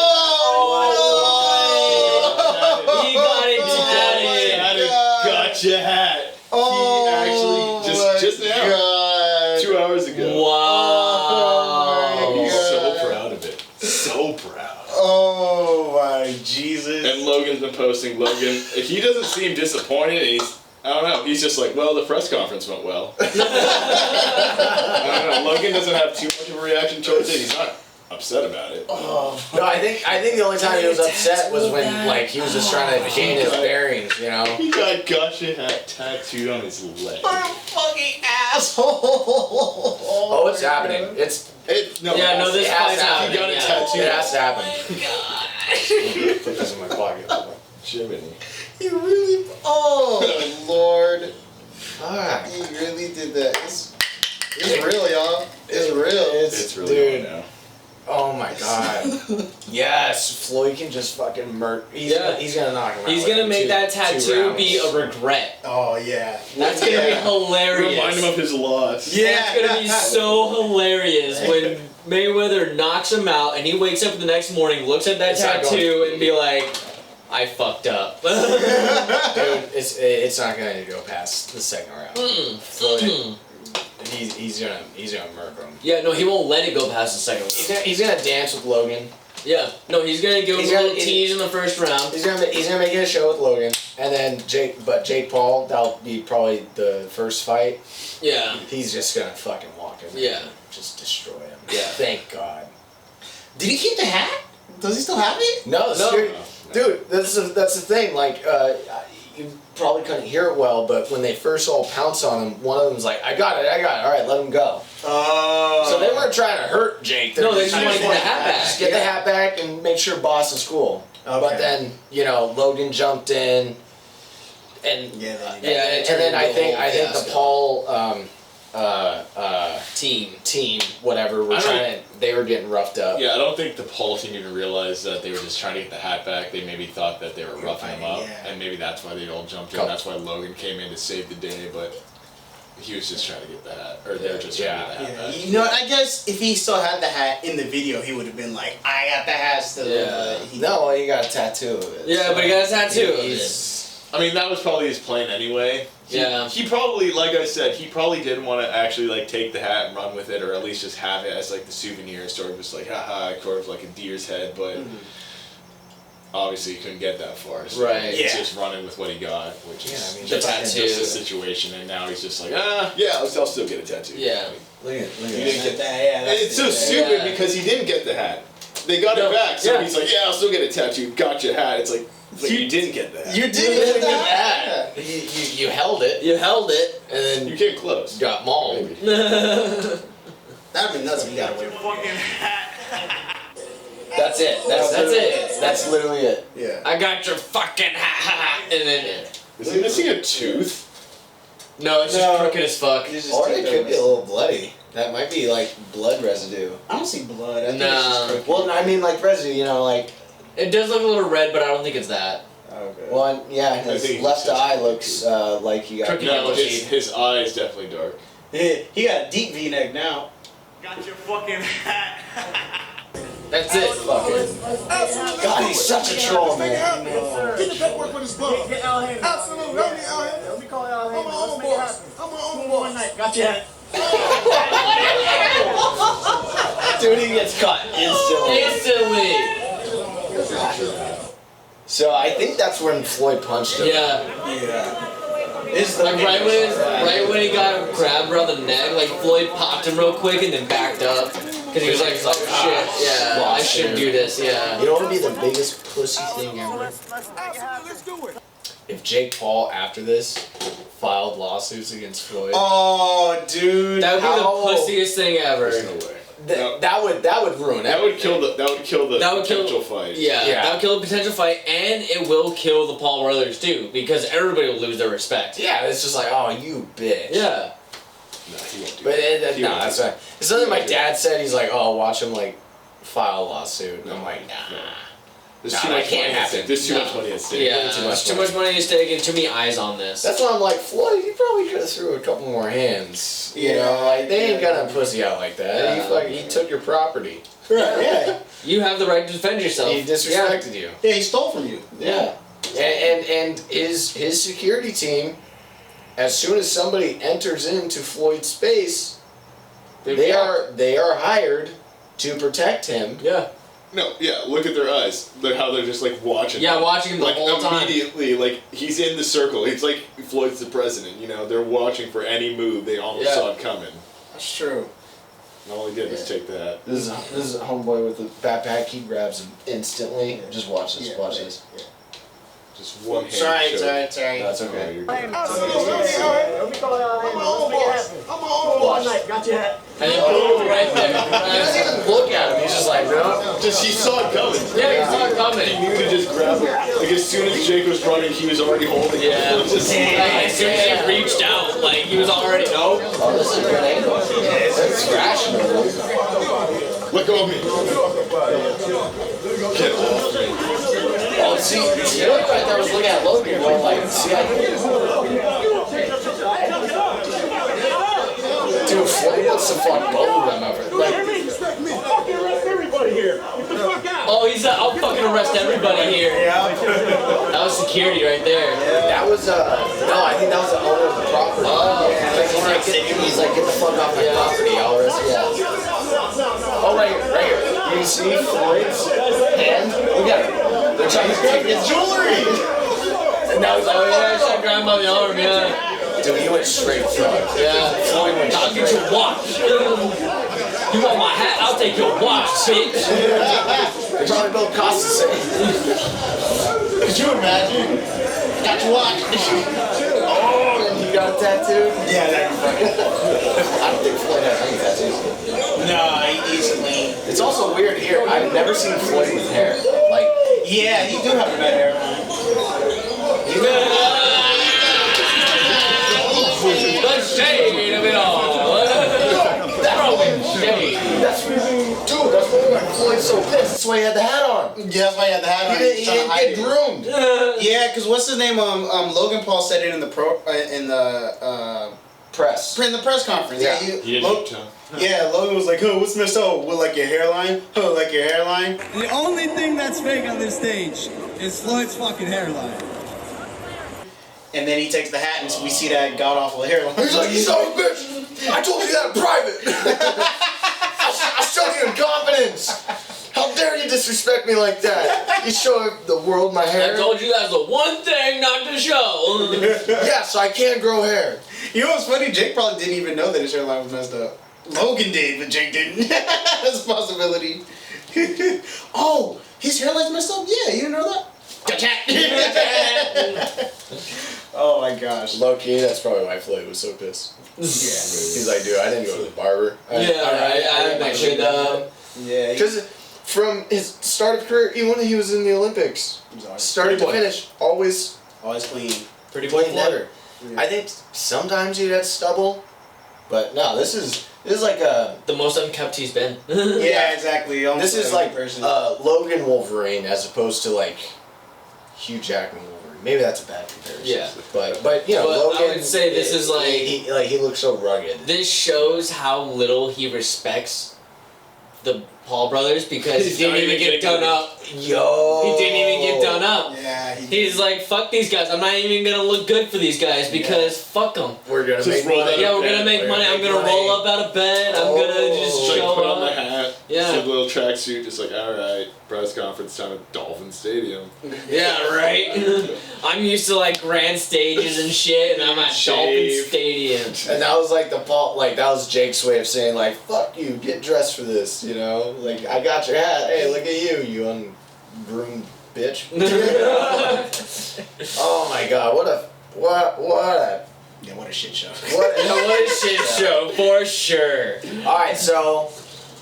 Speaker 2: He got it tatted.
Speaker 3: Gotcha hat.
Speaker 4: Oh,
Speaker 3: He actually just now,
Speaker 4: God.
Speaker 3: 2 hours ago.
Speaker 2: Wow.
Speaker 3: He's so proud of it. So proud.
Speaker 4: Oh my Jesus.
Speaker 3: And Logan's been posting. Logan, he doesn't seem disappointed. I don't know. He's just like, well, the press conference went well. I don't know. Logan doesn't have too much of a reaction towards it. He's not upset about it.
Speaker 1: No, I think the only time he was upset was when like he was just trying to gain his bearings,
Speaker 3: He got gotcha hat tattooed on his leg.
Speaker 4: What a fucking asshole.
Speaker 1: Oh, it's happening. This
Speaker 2: This fight's
Speaker 3: He
Speaker 2: happening.
Speaker 3: got it
Speaker 2: Yeah.
Speaker 3: tattooed.
Speaker 1: It has to happen. Put this in my pocket.
Speaker 3: Jiminy.
Speaker 4: He really. Oh, Lord.
Speaker 1: Fuck.
Speaker 4: He really did that. It's real, y'all. It's real.
Speaker 3: It's really
Speaker 1: dude.
Speaker 3: now.
Speaker 1: Oh my god. Yes, Floyd can just fucking murk. He's gonna knock him out.
Speaker 2: He's
Speaker 1: like
Speaker 2: gonna make
Speaker 1: two
Speaker 2: that tattoo
Speaker 1: rounds.
Speaker 2: be a regret.
Speaker 4: Oh, yeah.
Speaker 2: That's gonna be hilarious.
Speaker 3: Remind him of his loss.
Speaker 4: Yeah.
Speaker 2: That's gonna be so hilarious when Mayweather knocks him out and he wakes up the next morning, looks at that
Speaker 1: It's not
Speaker 2: tattoo, and be like, I fucked up.
Speaker 1: Dude, it's not gonna go past the second round. Floyd, he's gonna murk him.
Speaker 2: Yeah, no, he won't let it go past the second round.
Speaker 1: He's gonna dance with Logan.
Speaker 2: Yeah. No, he's gonna give him a little tease in the first round.
Speaker 1: He's gonna make it a show with Logan, and then Jake Paul, that'll be probably the first fight.
Speaker 2: Yeah.
Speaker 1: He's just gonna fucking walk him.
Speaker 2: Yeah.
Speaker 1: Just destroy him.
Speaker 2: Yeah.
Speaker 1: Thank God.
Speaker 4: Did he keep the hat? Does he still have it?
Speaker 1: No,
Speaker 3: No.
Speaker 1: dude. That's the thing. Like, you probably couldn't hear it well, but when they first all pounced on him, one of them was like, "I got it. All right, let him go."
Speaker 4: Oh.
Speaker 1: So they weren't trying to hurt Jake.
Speaker 2: No, they
Speaker 1: just
Speaker 2: just wanted
Speaker 1: trying
Speaker 2: the hat back.
Speaker 1: Just get the hat back and make sure boss is cool.
Speaker 4: Okay.
Speaker 1: But then Logan jumped in, and
Speaker 4: Yeah,
Speaker 1: and then I think the Paul team whatever were they were getting roughed up.
Speaker 3: Yeah, I don't think the Paul team even realized that they were just trying to get the hat back. They maybe thought that they were roughing him up, and maybe that's why they all jumped in. That's why Logan came in to save the day, but he was just trying to get the hat, or they were just trying to get the hat back.
Speaker 4: You know what? I guess if he still had the hat in the video, he would have been like, "I got the hat still."
Speaker 2: Yeah.
Speaker 1: No, he got a tattoo of it.
Speaker 2: Yeah, but he got a tattoo of it.
Speaker 3: I mean, that was probably his plan anyway. He probably, like I said, he probably didn't want to actually like take the hat and run with it, or at least just have it as like the souvenir, sort of just like haha, sort of like a deer's head. But obviously, he couldn't get that far. So he's just running with what he got, which is
Speaker 2: the tattoo.
Speaker 3: just the situation. And now he's just like, yeah, I'll still get a tattoo.
Speaker 2: Yeah.
Speaker 1: Look at
Speaker 3: He didn't get that. And it's so stupid because he didn't get the hat. They got it back, so he's like, yeah, I'll still get a tattoo. Got your hat. It's like. But you didn't get that.
Speaker 4: You didn't get that.
Speaker 1: You held it.
Speaker 2: You held it,
Speaker 1: and then
Speaker 3: you came close.
Speaker 1: Got mauled.
Speaker 4: That'd be nuts if you got away with it.
Speaker 1: That's it. That's it. That's literally it.
Speaker 4: Yeah.
Speaker 2: I got your fucking hat, and then.
Speaker 3: Is he missing a tooth?
Speaker 2: No, it's just crooked as fuck.
Speaker 1: Or it could be a little bloody. That might be like blood residue.
Speaker 4: I don't see blood. I think
Speaker 2: Nah.
Speaker 4: it's just crooked.
Speaker 1: Well, I mean like residue. Like.
Speaker 2: It does look a little red, but I don't think it's that.
Speaker 4: Okay.
Speaker 1: Well, yeah, his left eye looks like he got.
Speaker 2: Crooked
Speaker 3: No,
Speaker 2: yellow shade.
Speaker 3: his eye is definitely dark.
Speaker 4: He got a deep V-neck now.
Speaker 6: Got your fucking hat.
Speaker 2: That's it.
Speaker 1: God, he's such a troll, man.
Speaker 7: Get the paperwork with his glove.
Speaker 6: Get Al Haymon.
Speaker 7: Absolutely. Let me out here.
Speaker 6: Let me call Al
Speaker 7: I'm
Speaker 6: Haymon.
Speaker 7: my
Speaker 6: Let's
Speaker 7: own
Speaker 6: make it
Speaker 7: boss.
Speaker 6: happen.
Speaker 7: I'm my own
Speaker 6: One
Speaker 7: boss.
Speaker 6: night. Got your hat.
Speaker 1: Dude, he gets cut instantly. So I think that's when Floyd punched him.
Speaker 2: Yeah.
Speaker 4: It's
Speaker 2: Like right when he got grabbed around the neck, like Floyd popped him real quick and then backed up. Because he was like, oh shit, yeah, I shouldn't do this, yeah.
Speaker 1: You know what would be the biggest pussy thing ever?
Speaker 7: Let's do it.
Speaker 1: If Jake Paul, after this, filed lawsuits against Floyd.
Speaker 4: Oh, dude.
Speaker 2: That would be the pussiest thing ever.
Speaker 3: There's no way.
Speaker 1: That would ruin
Speaker 3: That would kill the potential fight.
Speaker 2: Yeah, that would kill the potential fight, and it will kill the Paul brothers too, because everybody will lose their respect.
Speaker 1: Yeah, it's just like, oh, you bitch.
Speaker 2: Yeah.
Speaker 3: No, he won't do
Speaker 1: But
Speaker 3: that.
Speaker 1: no, that's right. It's something my dad said. He's like, oh, watch him like file a lawsuit. And I'm like, nah.
Speaker 3: There's
Speaker 1: Nah,
Speaker 3: too
Speaker 1: that
Speaker 3: much
Speaker 1: can't
Speaker 3: money at
Speaker 1: happen.
Speaker 3: stake. There's too
Speaker 2: No.
Speaker 3: much money at stake.
Speaker 2: Yeah,
Speaker 1: There's
Speaker 2: too much money at stake and too many eyes on this.
Speaker 1: That's why I'm like, Floyd, you probably could have threw a couple more hands. You know, like they ain't gonna pussy out like that.
Speaker 2: Yeah.
Speaker 1: He took your property.
Speaker 4: Right, yeah.
Speaker 2: You have the right to defend yourself.
Speaker 1: He disrespected you.
Speaker 4: Yeah, he stole from you.
Speaker 1: Yeah. And his security team, as soon as somebody enters into Floyd's space, they are hired to protect him.
Speaker 2: Yeah.
Speaker 3: No, yeah, look at their eyes. How they're just like watching.
Speaker 2: Yeah,
Speaker 3: him.
Speaker 2: watching him the
Speaker 3: like
Speaker 2: whole time.
Speaker 3: immediately, like he's in the circle. It's like Floyd's the president. You know, they're watching for any move. They almost saw it coming.
Speaker 4: That's true.
Speaker 3: And all he did was take that.
Speaker 1: This is a homeboy with the backpack. He grabs him instantly. Just watch this. Watch this.
Speaker 3: Just one hand.
Speaker 4: Sorry.
Speaker 1: No, it's okay.
Speaker 7: Absolutely. Let me
Speaker 6: call Al
Speaker 7: I'm
Speaker 6: Haymon.
Speaker 7: my
Speaker 6: Let's
Speaker 7: own
Speaker 6: make it
Speaker 7: boss.
Speaker 6: happen.
Speaker 7: I'm my own
Speaker 6: One
Speaker 7: boss.
Speaker 6: night. Got your hat.
Speaker 2: And then boom, right
Speaker 1: He doesn't
Speaker 2: there.
Speaker 1: even look at him. He's just like, no.
Speaker 3: Just he saw it coming.
Speaker 2: Yeah, he saw it
Speaker 3: He
Speaker 2: coming.
Speaker 3: knew to just grab it. Like as soon as Jake was running, he was already holding it.
Speaker 2: Yeah.
Speaker 3: Just,
Speaker 2: Like, as soon as he reached out, like he was already
Speaker 1: Oh, this is a good angle. It's rational.
Speaker 3: let go of me. Get off me.
Speaker 1: Oh, see, you know, right there, I was looking at Logan going like, see, dude, Floyd wants to fuck both of them over. Like,
Speaker 6: Respect me. Fucking arrest everybody here. Get the fuck out.
Speaker 2: Oh, he's He's like, I'll fucking arrest everybody here.
Speaker 4: Yeah.
Speaker 2: That was security right there.
Speaker 1: That was no, I think that was the owner of the property.
Speaker 2: Oh,
Speaker 1: He's like, get the fuck off my property, I'll arrest you. Oh, right here. You see Floyd's hand? Look at it. They're trying to take his jewelry. And now he's like,
Speaker 2: Oh yeah, I shot grab him by the arm, yeah.
Speaker 1: dude, he went straight for it.
Speaker 2: Yeah.
Speaker 1: Floyd went
Speaker 2: I'll get your watch. You want my hat? I'll take your watch, bitch.
Speaker 1: They probably both cost the same.
Speaker 4: Could you imagine? Got your watch.
Speaker 1: Oh, and he got a tattoo?
Speaker 4: Yeah, that'd be funny.
Speaker 1: I don't think Floyd has any tattoos.
Speaker 4: No, he's clean.
Speaker 1: It's also weird here. I've never seen Floyd with hair. Like,
Speaker 4: Yeah, he do have a bad hairline.
Speaker 2: The shade of it all. Throwing shade.
Speaker 1: that's why Floyd's so pissed. That's why he had the hat on.
Speaker 4: Yeah, that's why he had the hat on.
Speaker 1: He didn't get groomed.
Speaker 4: Yeah, because what's his name? Logan Paul said it in the press conference.
Speaker 1: Yeah.
Speaker 4: Logan was like, "Oh, what's messed up? With like your hairline? Oh, like your hairline?"
Speaker 9: The only thing that's fake on this stage is Floyd's fucking hairline.
Speaker 4: And then he takes the hat, and we see that god awful hairline.
Speaker 1: He's like, you son of a bitch! I told you that in private! I showed you in confidence! How dare you disrespect me like that? You show the world my hair?
Speaker 2: I told you that's the one thing not to show.
Speaker 1: Yes, I can't grow hair.
Speaker 4: You know what's funny? Jake probably didn't even know that his hairline was messed up. Logan did, but Jake didn't. That's a possibility. Oh, his hairline's messed up? Yeah, you didn't know that? Oh my gosh.
Speaker 1: Low key, that's probably why Floyd was so pissed.
Speaker 4: Yeah.
Speaker 1: He's like, dude, I didn't go to the barber.
Speaker 2: I mentioned
Speaker 4: Yeah.
Speaker 1: Because from his start of career, even when he was in the Olympics, started to finish, always
Speaker 4: clean.
Speaker 1: pretty clean, never. I think sometimes he'd had stubble, but no, this is like a.
Speaker 2: the most unkept he's been.
Speaker 4: Yeah, exactly.
Speaker 1: This is like Logan Wolverine as opposed to like Hugh Jackman Wolverine. Maybe that's a bad comparison.
Speaker 2: Yeah.
Speaker 1: But you know,
Speaker 2: But
Speaker 1: Logan.
Speaker 2: I would say this is like
Speaker 1: he looks so rugged.
Speaker 2: this shows how little he respects the Paul brothers because he didn't even get done up.
Speaker 1: Yo.
Speaker 2: He didn't even get done up.
Speaker 4: Yeah.
Speaker 2: He's like, fuck these guys. I'm not even gonna look good for these guys because fuck them.
Speaker 1: We're gonna
Speaker 3: Just
Speaker 1: make
Speaker 3: roll
Speaker 1: money.
Speaker 3: out
Speaker 2: Yeah,
Speaker 3: of
Speaker 2: we're gonna
Speaker 3: bed.
Speaker 2: make money. I'm gonna roll up out of bed. I'm gonna just
Speaker 3: Just like
Speaker 2: show
Speaker 3: put on the
Speaker 2: up.
Speaker 3: hat,
Speaker 2: Yeah.
Speaker 3: some little tracksuit, just like, alright, press conference time at Dolphin Stadium.
Speaker 2: Yeah, right. I'm used to like grand stages and shit, and I'm at Dolphin
Speaker 3: Shave.
Speaker 2: Stadium.
Speaker 1: And that was like that was Jake's way of saying like, fuck you, get dressed for this, you know? Like, I got your hat, hey, look at you ungroomed bitch. Oh my god, what a
Speaker 4: Yeah, what a shit show.
Speaker 1: what
Speaker 2: What a shit show, for sure.
Speaker 1: Alright, so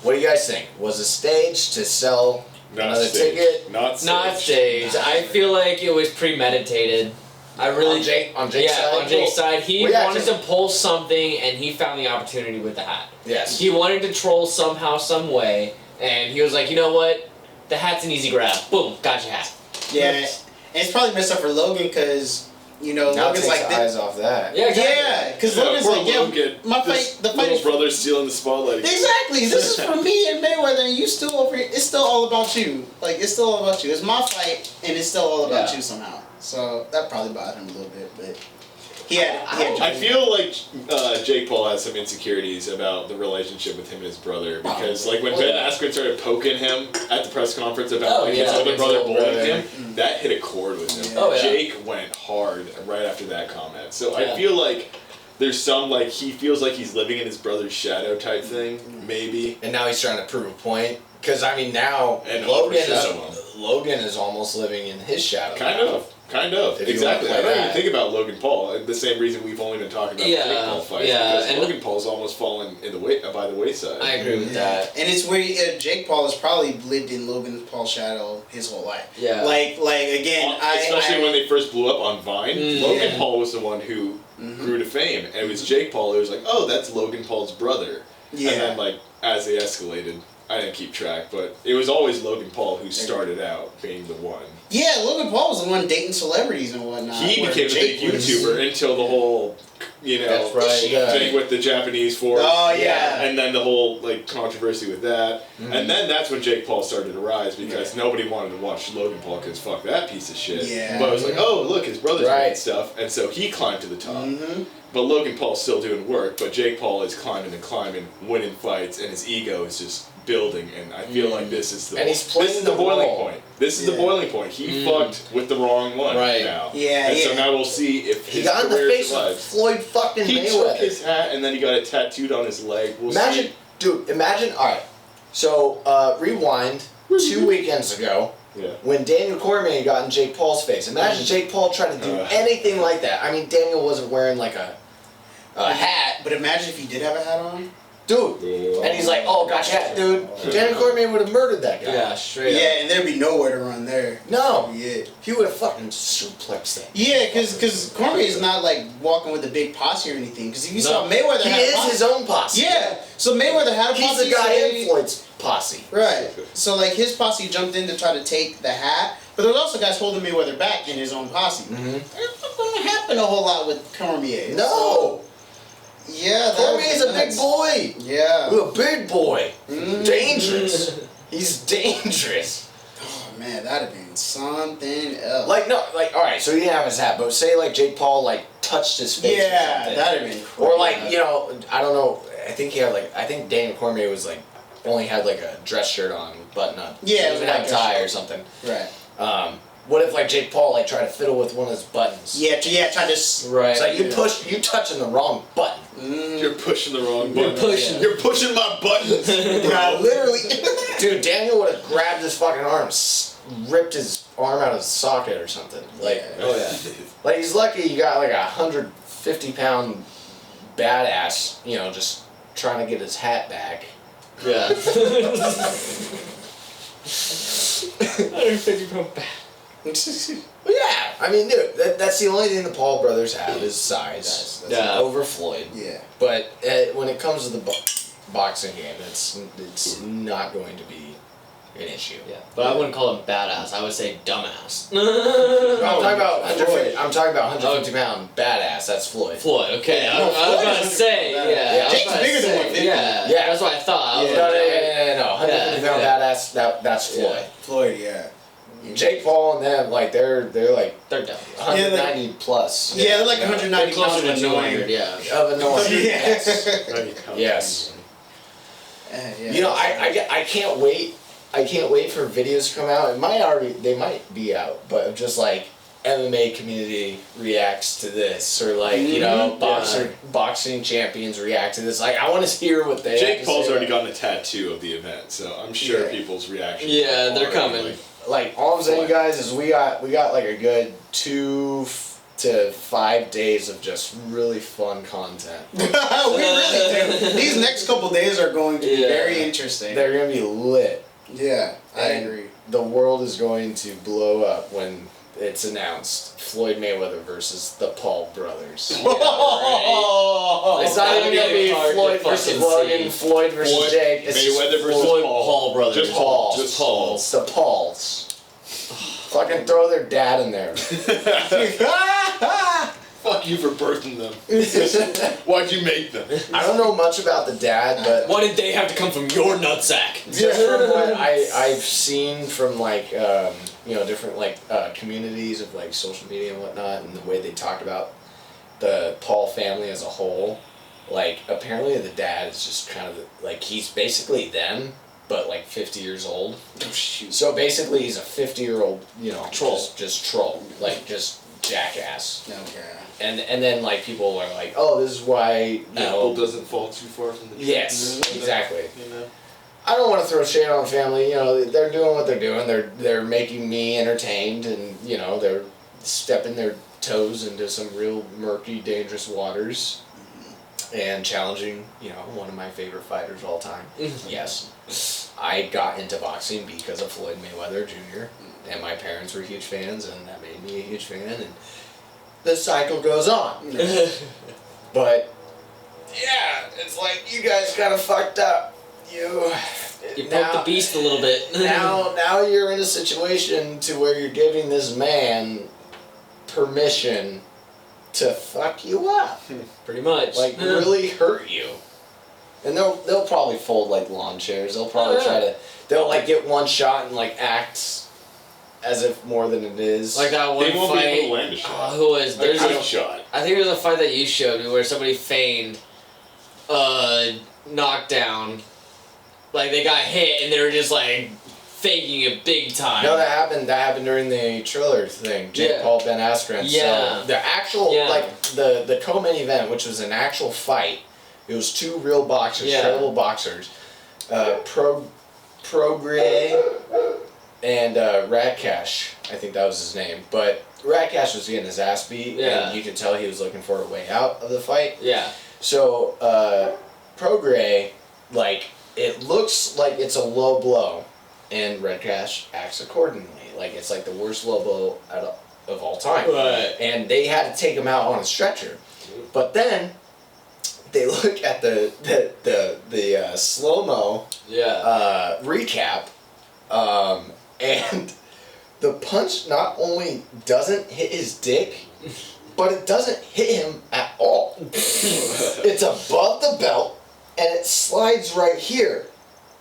Speaker 1: what do you guys think? Was a stage to sell another
Speaker 3: staged.
Speaker 1: ticket?
Speaker 3: Not staged.
Speaker 2: Not staged. I feel like it was premeditated. I really
Speaker 1: On Jake's side?
Speaker 2: on Jake's side, he
Speaker 1: Well, yeah,
Speaker 2: wanted to pull something, and he found the opportunity with the hat.
Speaker 1: Yes.
Speaker 2: He wanted to troll somehow, some way, and he was like, you know what? The hat's an easy grab. Boom, got your hat.
Speaker 4: Yeah, and it's probably messed up for Logan because
Speaker 1: Now
Speaker 4: Logan's
Speaker 1: takes
Speaker 4: like
Speaker 1: the eyes off that.
Speaker 2: Yeah, exactly.
Speaker 4: yeah, because
Speaker 3: Yeah,
Speaker 4: Logan's
Speaker 3: poor
Speaker 4: like, yeah,
Speaker 3: Logan.
Speaker 4: my
Speaker 3: This
Speaker 4: fight, the fight
Speaker 3: little
Speaker 4: is
Speaker 3: brother stealing the spotlight.
Speaker 4: exactly. This is for me and Mayweather, and you still over here. It's still all about you. Like it's still all about you. It's my fight, and it's still all about
Speaker 1: Yeah.
Speaker 4: you somehow. So that probably bothered him a little bit, but he had.
Speaker 3: I feel like Jake Paul has some insecurities about the relationship with him and his brother because, like, when Ben Askren started poking him at the press conference about like, his
Speaker 2: yeah,
Speaker 3: other
Speaker 2: his
Speaker 3: brother
Speaker 2: little
Speaker 3: bullying
Speaker 2: brother.
Speaker 3: him, that hit a chord with him.
Speaker 2: Oh, yeah.
Speaker 3: Jake went hard right after that comment. So
Speaker 2: Yeah.
Speaker 3: I feel like there's some like he feels like he's living in his brother's shadow type thing, maybe.
Speaker 1: And now he's trying to prove a point. Because, I mean, now
Speaker 3: And
Speaker 1: Logan is almost living in his shadow.
Speaker 3: Kind of.
Speaker 1: If you
Speaker 3: Exactly.
Speaker 1: wanna
Speaker 3: I
Speaker 1: play
Speaker 3: don't even
Speaker 1: that.
Speaker 3: think about Logan Paul. The same reason we've only been talking about the Jake Paul fight. Because
Speaker 2: and
Speaker 3: Logan Paul's almost fallen by the wayside.
Speaker 2: I agree with that.
Speaker 4: And it's where Jake Paul has probably lived in Logan Paul's shadow his whole life.
Speaker 2: Yeah.
Speaker 4: Like again,
Speaker 3: Especially when they first blew up on Vine, Logan
Speaker 4: Yeah.
Speaker 3: Paul was the one who grew to fame, and it was Jake Paul who was like, "Oh, that's Logan Paul's brother."
Speaker 4: Yeah.
Speaker 3: And then, like, as they escalated, I didn't keep track, but it was always Logan Paul who started out being the one.
Speaker 4: Yeah, Logan Paul was the one dating celebrities and whatnot.
Speaker 3: He
Speaker 4: where
Speaker 3: became a big
Speaker 4: Jake was-
Speaker 3: YouTuber until the whole,
Speaker 2: That's right, yeah.
Speaker 3: thing with the Japanese force.
Speaker 4: Oh, yeah.
Speaker 3: And then the whole like controversy with that,
Speaker 2: Mm-hmm.
Speaker 3: and then that's when Jake Paul started to rise because nobody wanted to watch Logan Paul because fuck that piece of shit.
Speaker 4: Yeah.
Speaker 3: But it was like, oh look, his brother's
Speaker 1: Right.
Speaker 3: doing stuff, and so he climbed to the top.
Speaker 4: Mm-hmm.
Speaker 3: But Logan Paul's still doing work, but Jake Paul is climbing and climbing, winning fights, and his ego is just building. And I feel like this is the
Speaker 1: And he's playing
Speaker 3: this is the
Speaker 1: the
Speaker 3: boiling
Speaker 1: role.
Speaker 3: point. This is the
Speaker 4: Yeah.
Speaker 3: boiling point. He fucked with the wrong one
Speaker 2: Right.
Speaker 3: now.
Speaker 4: Yeah,
Speaker 3: And so
Speaker 4: yeah.
Speaker 3: now we'll see if
Speaker 1: He
Speaker 3: his
Speaker 1: got in the
Speaker 3: career
Speaker 1: face of
Speaker 3: survives.
Speaker 1: Floyd fucking
Speaker 3: He took
Speaker 1: Mayweather.
Speaker 3: his hat and then he got it tattooed on his leg. We'll
Speaker 1: Imagine,
Speaker 3: see.
Speaker 1: dude. Imagine. All right. So rewind 2 weekends ago.
Speaker 3: Yeah.
Speaker 1: When Daniel Cormier got in Jake Paul's face. Imagine Jake Paul trying to do anything like that. I mean, Daniel wasn't wearing like a hat,
Speaker 4: But imagine if he did have a hat on.
Speaker 1: dude. And he's like, "Oh, got your hat, dude." Daniel Cormier would have murdered that guy.
Speaker 2: Yeah, straight up.
Speaker 4: Yeah, and there'd be nowhere to run there.
Speaker 1: No.
Speaker 4: Yeah.
Speaker 1: He would have fucking suplexed that.
Speaker 4: Yeah, because Cormier is not like walking with a big posse or anything. Because if you saw
Speaker 2: No.
Speaker 4: Mayweather
Speaker 1: He
Speaker 4: had a
Speaker 1: is
Speaker 4: posse.
Speaker 1: his own posse.
Speaker 4: Yeah, so Mayweather had a
Speaker 1: He's
Speaker 4: posse.
Speaker 1: the guy
Speaker 4: so
Speaker 1: in Floyd's posse.
Speaker 4: Right. So like his posse jumped in to try to take the hat, but there was also guys holding Mayweather back in his own posse.
Speaker 1: Mm-hmm.
Speaker 4: It's not gonna happen a whole lot with Cormier.
Speaker 1: No.
Speaker 4: Yeah,
Speaker 1: Cormier's a big boy.
Speaker 4: Yeah.
Speaker 1: Ooh, a big boy.
Speaker 4: Mhm.
Speaker 1: Dangerous. He's dangerous.
Speaker 4: Oh man, that'd have been something else.
Speaker 1: Like no, like all right. So he didn't have his hat, but say like Jake Paul like touched his face. or
Speaker 4: yeah,
Speaker 1: something.
Speaker 4: that'd have been crazy.
Speaker 1: Or like I don't know. I think he had like I think Daniel Cormier was like only had like a dress shirt on, button up.
Speaker 4: Yeah,
Speaker 1: he
Speaker 4: it was
Speaker 1: didn't
Speaker 4: like
Speaker 1: have
Speaker 4: a
Speaker 1: tie
Speaker 4: shirt.
Speaker 1: or something.
Speaker 4: Right.
Speaker 1: What if like Jake Paul like tried to fiddle with one of his buttons?
Speaker 4: Yeah, try to.
Speaker 2: Right.
Speaker 1: It's like you touching the wrong button.
Speaker 3: You're pushing the wrong button.
Speaker 2: You're
Speaker 3: You're pushing my buttons.
Speaker 1: Yeah, literally. Dude, Daniel would have grabbed his fucking arm, ripped his arm out of his socket or something. Like,
Speaker 2: Oh yeah.
Speaker 1: like he's lucky he got like 150-pound badass, just trying to get his hat back.
Speaker 2: Yeah. 150 pound back.
Speaker 1: But yeah, I mean, dude, that's the only thing the Paul brothers have is size. That's
Speaker 2: Yeah.
Speaker 1: over Floyd.
Speaker 4: Yeah.
Speaker 1: But when it comes to the boxing game, it's not going to be an issue.
Speaker 2: Yeah, but I wouldn't call him badass. I would say dumbass.
Speaker 1: I'm talking about 150. I'm talking about 150-pound badass. That's Floyd.
Speaker 2: Floyd. Okay, I was
Speaker 4: Floyd
Speaker 2: about to
Speaker 4: is
Speaker 2: say.
Speaker 4: 150
Speaker 2: Yeah.
Speaker 1: Yeah.
Speaker 2: I was
Speaker 4: Jake's
Speaker 2: about to
Speaker 4: bigger than
Speaker 2: say,
Speaker 4: 150.
Speaker 2: Yeah.
Speaker 1: Yeah.
Speaker 2: That's what I thought. I was
Speaker 1: No,
Speaker 2: like,
Speaker 1: no. 150-pound
Speaker 2: Yeah.
Speaker 1: badass. That's Floyd.
Speaker 4: Floyd, yeah.
Speaker 1: Jake Paul and them, like they're like
Speaker 2: They're dumb.
Speaker 1: 190 plus.
Speaker 4: Yeah, they're like
Speaker 1: Yeah.
Speaker 4: 190
Speaker 2: They're closer
Speaker 4: pounds
Speaker 2: to
Speaker 4: of
Speaker 2: 200. Yeah.
Speaker 1: Of annoying. Yes.
Speaker 3: Yes.
Speaker 1: Yes.
Speaker 4: Yeah.
Speaker 1: I can't wait. I can't wait for videos to come out. They might be out, but of just like MMA community reacts to this, or like boxing champions react to this. Like I want to hear what they.
Speaker 3: Jake
Speaker 1: have to
Speaker 3: Paul's
Speaker 1: say
Speaker 3: already
Speaker 1: about
Speaker 3: gotten a tattoo of the event, so I'm sure
Speaker 4: Yeah.
Speaker 3: people's reaction.
Speaker 2: Yeah, they're coming.
Speaker 1: Like all I'm saying, guys, is we got like a good 2 to 5 days of just really fun content.
Speaker 4: We really do. These next couple days are going to be
Speaker 2: Yeah.
Speaker 4: very interesting.
Speaker 1: They're gonna be lit.
Speaker 4: Yeah, I
Speaker 1: And
Speaker 4: agree.
Speaker 1: The world is going to blow up when it's announced Floyd Mayweather versus the Paul brothers. It's not even gonna be
Speaker 2: hard to
Speaker 1: Floyd versus
Speaker 2: fucking
Speaker 1: Logan,
Speaker 2: see.
Speaker 1: Floyd versus
Speaker 3: Floyd,
Speaker 1: Jake. It's just
Speaker 3: Mayweather versus
Speaker 2: Floyd
Speaker 3: Paul.
Speaker 2: Paul brothers.
Speaker 3: Just
Speaker 1: Paul.
Speaker 3: Just Paul.
Speaker 1: It's the Pauls. Fucking throw their dad in there.
Speaker 3: Fuck you for birthing them. Why'd you make them?
Speaker 1: I don't know much about the dad, but
Speaker 2: Why did they have to come from your nutsack?
Speaker 1: just from what I've seen from like different like communities of like social media and whatnot, and the way they talked about the Paul family as a whole, like apparently the dad is just kind of like he's basically them, but like 50 years old. So basically he's a 50-year-old
Speaker 2: Troll.
Speaker 1: just troll, like just jackass.
Speaker 4: Okay.
Speaker 1: And then like people are like, oh, this is why
Speaker 3: Apple doesn't fall too far from the tree.
Speaker 1: Yes, exactly.
Speaker 3: You know?
Speaker 1: I don't want to throw shade on the family. They're doing what they're doing. They're making me entertained, and they're stepping their toes into some real murky, dangerous waters, and challenging one of my favorite fighters of all time. Yes, I got into boxing because of Floyd Mayweather Jr. and my parents were huge fans, and that made me a huge fan, and the cycle goes on. But yeah, it's like you guys kind of fucked up.
Speaker 2: You poke the beast a little bit.
Speaker 1: now you're in a situation to where you're giving this man permission to fuck you up.
Speaker 2: Pretty much.
Speaker 1: Like, really hurt you. And they'll probably fold, like, lawn chairs. They'll probably they'll, like, get one shot and, like, act as if more than it is.
Speaker 2: Like that one
Speaker 3: They won't be able
Speaker 2: fight.
Speaker 3: to land a shot.
Speaker 2: Who was
Speaker 3: A
Speaker 2: there's
Speaker 3: good shot.
Speaker 2: I think there's a fight that you showed me where somebody feigned knockdown. Like they got hit and they were just like faking it big time.
Speaker 1: No, that happened during the Triller thing. Jake Paul, Ben Askren.
Speaker 2: Yeah.
Speaker 1: So the actual like the co-main event, which was an actual fight, it was two real boxers, credible boxers, Prograis and Radcash. I think that was his name. But Radcash was getting his ass beat, and you could tell he was looking for a way out of the fight.
Speaker 2: Yeah.
Speaker 1: So Prograis, like, it looks like it's a low blow, and Radcash acts accordingly. Like, it's like the worst low blow of all time.
Speaker 2: Right.
Speaker 1: And they had to take him out on a stretcher. But then they look at the slow-mo recap, and the punch not only doesn't hit his dick, but it doesn't hit him at all. It's above the belt, and it slides right here.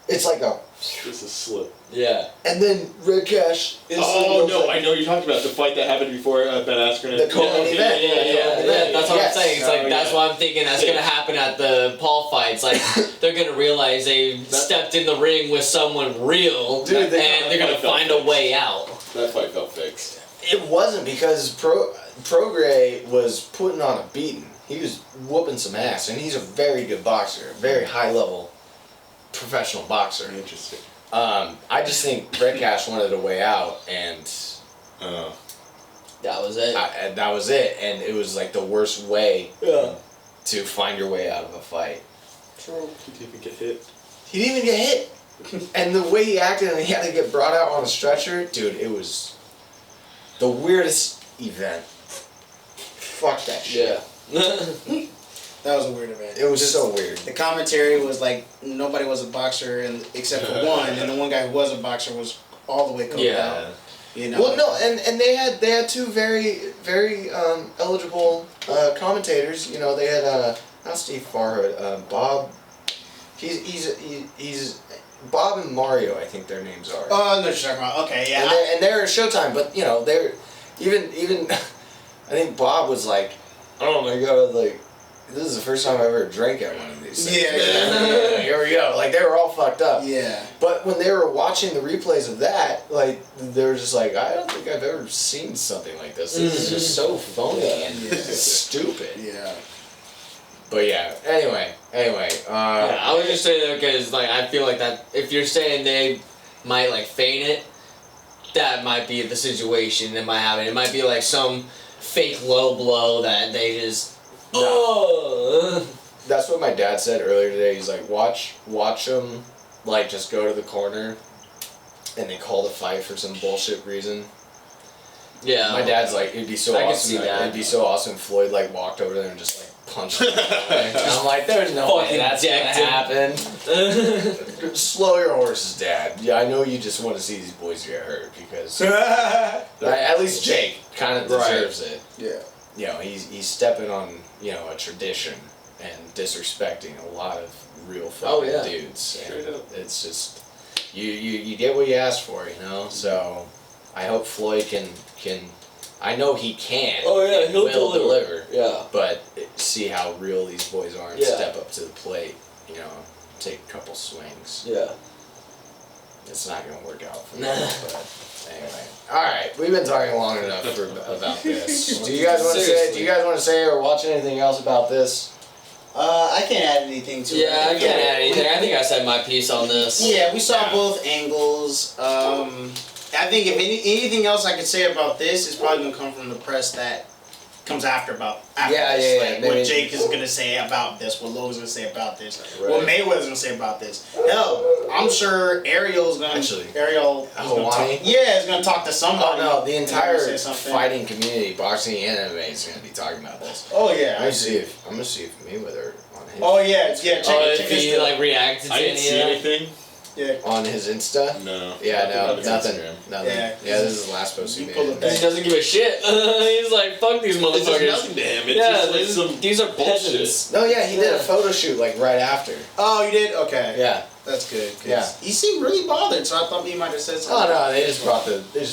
Speaker 1: It's like a...
Speaker 3: It's a slip.
Speaker 1: Yeah. And then Radcash is...
Speaker 3: Oh, no, I know you're talking about the fight that happened before Ben Askren.
Speaker 1: The co-main event.
Speaker 2: Yeah, that's what I'm saying. It's like, that's what I'm thinking that's going to happen at the Paul fights. Like, they're going to realize they stepped in the ring with someone real,
Speaker 1: Dude,
Speaker 2: and they're going to find a way out.
Speaker 3: That fight felt fixed.
Speaker 1: It wasn't, because Prograis was putting on a beating. He was whooping some ass, and he's a very good boxer, a very high-level professional boxer.
Speaker 3: Interesting.
Speaker 1: I just think Radcash wanted a way out, and
Speaker 2: that was it.
Speaker 1: That was it, and it was like the worst way to find your way out of a fight.
Speaker 3: True. He didn't even get hit.
Speaker 1: He didn't even get hit. And the way he acted, and he had to get brought out on a stretcher, dude, it was the weirdest event. Fuck that shit.
Speaker 2: Yeah.
Speaker 4: That was a weird event.
Speaker 1: It was so weird.
Speaker 4: The commentary was like nobody was a boxer, and except for one, and the one guy who was a boxer was all the way coked out. You know.
Speaker 1: Well, no, and they had two very eligible commentators. You know, they had not Steve Farhood, Bob. He's Bob and Mario, I think their names are.
Speaker 4: Oh, I know what you're talking about. Okay, yeah.
Speaker 1: And they're Showtime, but you know they're even. I think Bob was like, oh my god, like, this is the first time I ever drank at one of these things.
Speaker 4: Yeah.
Speaker 1: Here we go. Like, they were all fucked up.
Speaker 4: Yeah.
Speaker 1: But when they were watching the replays of that, like, they were just like, I don't think I've ever seen something like this. This is just so phony and stupid.
Speaker 4: Yeah.
Speaker 1: But yeah, anyway.
Speaker 2: I was just saying that because, like, I feel like that if you're saying they might, like, feign it, that might be the situation that might happen. It might be, like, some fake low blow that they just...
Speaker 1: That's what my dad said earlier today. He's like, watch them, like, just go to the corner and they call the fight for some bullshit reason.
Speaker 2: Yeah.
Speaker 1: My dad's like, it'd be so
Speaker 2: I
Speaker 1: awesome.
Speaker 2: can see that.
Speaker 1: It'd be so awesome if Floyd, like, walked over there and just, like, punched him. And I'm like, there's no way that's gonna happen. Slow your horses, Dad. Yeah, I know you just want to see these boys get hurt because at least Jake kind of deserves it.
Speaker 4: Yeah.
Speaker 1: You know, he's stepping on, you know, a tradition and disrespecting a lot of real fucking dudes. And it's just you get what you ask for, you know. So I hope Floyd can. I know he can.
Speaker 2: Oh yeah, he'll
Speaker 1: deliver.
Speaker 2: Yeah.
Speaker 1: But see how real these boys are and step up to the plate. You know, take a couple swings.
Speaker 2: Yeah.
Speaker 1: It's not gonna work out for me. But anyway, all right. We've been talking long enough about this. Do you guys want to say? Do you guys want to say or watch anything else about this?
Speaker 4: I can't add anything to it.
Speaker 2: Yeah, I can't add anything. I think I said my piece on this.
Speaker 4: Yeah, we saw both angles. I think if anything else I could say about this is probably gonna come from the press that comes after this. Like what Jake is gonna say about this, what Logan's gonna say about this, what Mayweather's gonna say about this. Hell, I'm sure Ariel's gonna is gonna talk to somebody.
Speaker 1: Oh no, the entire fighting community, boxing and MMA, is gonna be talking about this.
Speaker 4: Oh yeah,
Speaker 1: I'm gonna see if Mayweather on his.
Speaker 4: Oh yeah, check
Speaker 2: if he like reacted to
Speaker 3: I didn't see anything.
Speaker 4: Yeah.
Speaker 1: on his Insta?
Speaker 3: No.
Speaker 1: Yeah, no,
Speaker 3: on his
Speaker 1: nothing.
Speaker 3: Instagram.
Speaker 1: Nothing.
Speaker 4: Yeah.
Speaker 1: Yeah, this is the last post he
Speaker 4: You pull
Speaker 1: made.
Speaker 4: it
Speaker 2: Because he doesn't give a shit. He's like, fuck these
Speaker 3: It's just
Speaker 2: motherfuckers.
Speaker 3: nothing to him. It's
Speaker 2: Yeah,
Speaker 3: just like some
Speaker 2: these are
Speaker 3: bullshit.
Speaker 2: peasants.
Speaker 1: No, yeah, he did a
Speaker 2: Yeah.
Speaker 1: photo shoot like right after.
Speaker 4: Oh, you did? Okay.
Speaker 1: Yeah.
Speaker 4: That's good. 'Cause
Speaker 1: Yeah.
Speaker 4: He seemed really bothered, so I thought he might have said
Speaker 1: Oh
Speaker 4: something.
Speaker 1: no, they just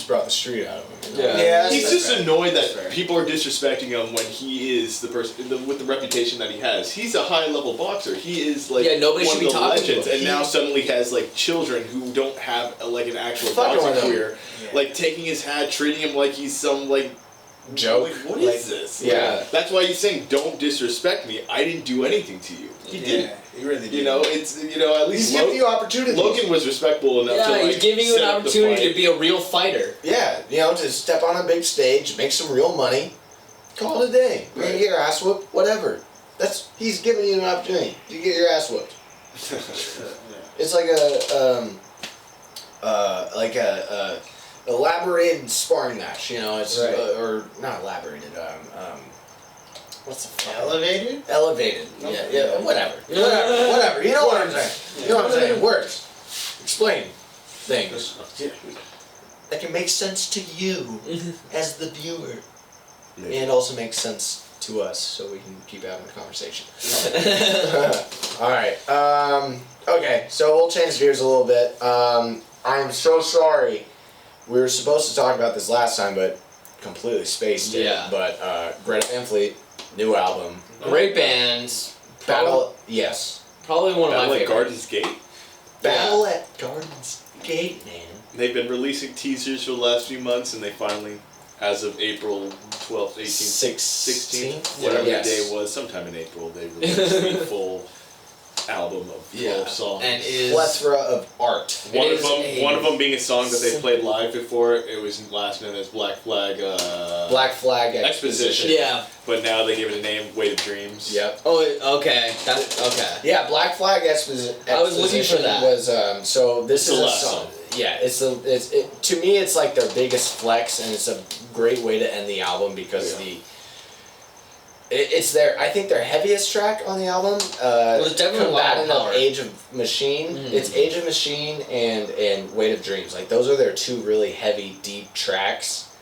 Speaker 1: brought the street out of him.
Speaker 2: Yeah.
Speaker 4: Yeah.
Speaker 3: He's
Speaker 4: that's
Speaker 3: just
Speaker 4: fair.
Speaker 3: annoyed
Speaker 4: That's
Speaker 3: that
Speaker 4: fair.
Speaker 3: people are disrespecting him when he is the person with the reputation that he has. He's a high level boxer. He is like
Speaker 2: Yeah, nobody
Speaker 3: one
Speaker 2: should
Speaker 3: of
Speaker 2: be
Speaker 3: the
Speaker 2: talking to
Speaker 3: legends,
Speaker 2: him.
Speaker 3: and now suddenly has like children who don't have like an actual
Speaker 1: Fucking
Speaker 3: boxing
Speaker 1: with him.
Speaker 3: career,
Speaker 4: Yeah.
Speaker 3: like taking his hat, treating him like he's some like
Speaker 1: Joke.
Speaker 3: Like, what is
Speaker 1: Like,
Speaker 3: this?
Speaker 1: yeah.
Speaker 3: That's why he's saying, "Don't disrespect me. I didn't do anything to you." He didn't.
Speaker 4: Yeah, he really did.
Speaker 3: You know, it's at least
Speaker 1: He's giving you opportunities.
Speaker 3: Logan was respectful enough to
Speaker 2: Yeah,
Speaker 3: like
Speaker 2: he's giving you an
Speaker 3: set up the
Speaker 2: opportunity
Speaker 3: fight.
Speaker 2: to be a real fighter.
Speaker 1: Yeah, to step on a big stage, make some real money, call it a day. You're gonna get your ass whooped, whatever. He's giving you an opportunity to get your ass whooped. It's like a elaborated sparring match. It's
Speaker 4: Right.
Speaker 1: or not elaborated. What's the fuck?
Speaker 4: Elevated?
Speaker 1: Elevated.
Speaker 4: Okay.
Speaker 1: Yeah. Whatever. Whatever. You know what I'm saying. You know what I'm saying. Words. Explain things that can make sense to you as the viewer, and also make sense to us, so we can keep having a conversation. All right. Okay. So we'll change gears a little bit. I am so sorry. We were supposed to talk about this last time, but completely spaced it.
Speaker 2: Yeah.
Speaker 1: But Greta Van Fleet, new album.
Speaker 2: Great bands.
Speaker 1: Battle. Yes.
Speaker 2: Probably one of
Speaker 3: Battle
Speaker 2: my
Speaker 3: at
Speaker 2: favorites.
Speaker 3: Gardens Gate.
Speaker 1: Battle at Gardens Gate, man.
Speaker 3: They've been releasing teasers for the last few months, and they finally, as of April 12th, 18th, 16th, whatever
Speaker 1: Yes.
Speaker 3: the day was, sometime in April, they released the full album of 12 songs.
Speaker 2: And is
Speaker 1: Plethora of art.
Speaker 3: one
Speaker 2: it
Speaker 3: of
Speaker 2: is
Speaker 3: them,
Speaker 2: a
Speaker 3: one of them being a song that they played live before. It was last known as Black Flag.
Speaker 1: Black Flag
Speaker 3: Exposition.
Speaker 2: yeah.
Speaker 3: But now they give it a name, Weight of Dreams.
Speaker 1: Yep.
Speaker 2: Oh, okay. That's okay.
Speaker 1: Yeah, Black Flag Exposition.
Speaker 2: I was looking for that.
Speaker 1: Was so this
Speaker 3: It's
Speaker 1: is
Speaker 3: the
Speaker 1: a
Speaker 3: last
Speaker 1: song.
Speaker 3: song.
Speaker 1: Yeah, to me it's like their biggest flex, and it's a great way to end the album because it's I think their heaviest track on the album.
Speaker 2: Well, it's definitely a lot of
Speaker 1: Combatant
Speaker 2: power.
Speaker 1: of Age of Machine.
Speaker 2: Mm.
Speaker 1: It's Age of Machine and Weight of Dreams. Like those are their two really heavy, deep tracks.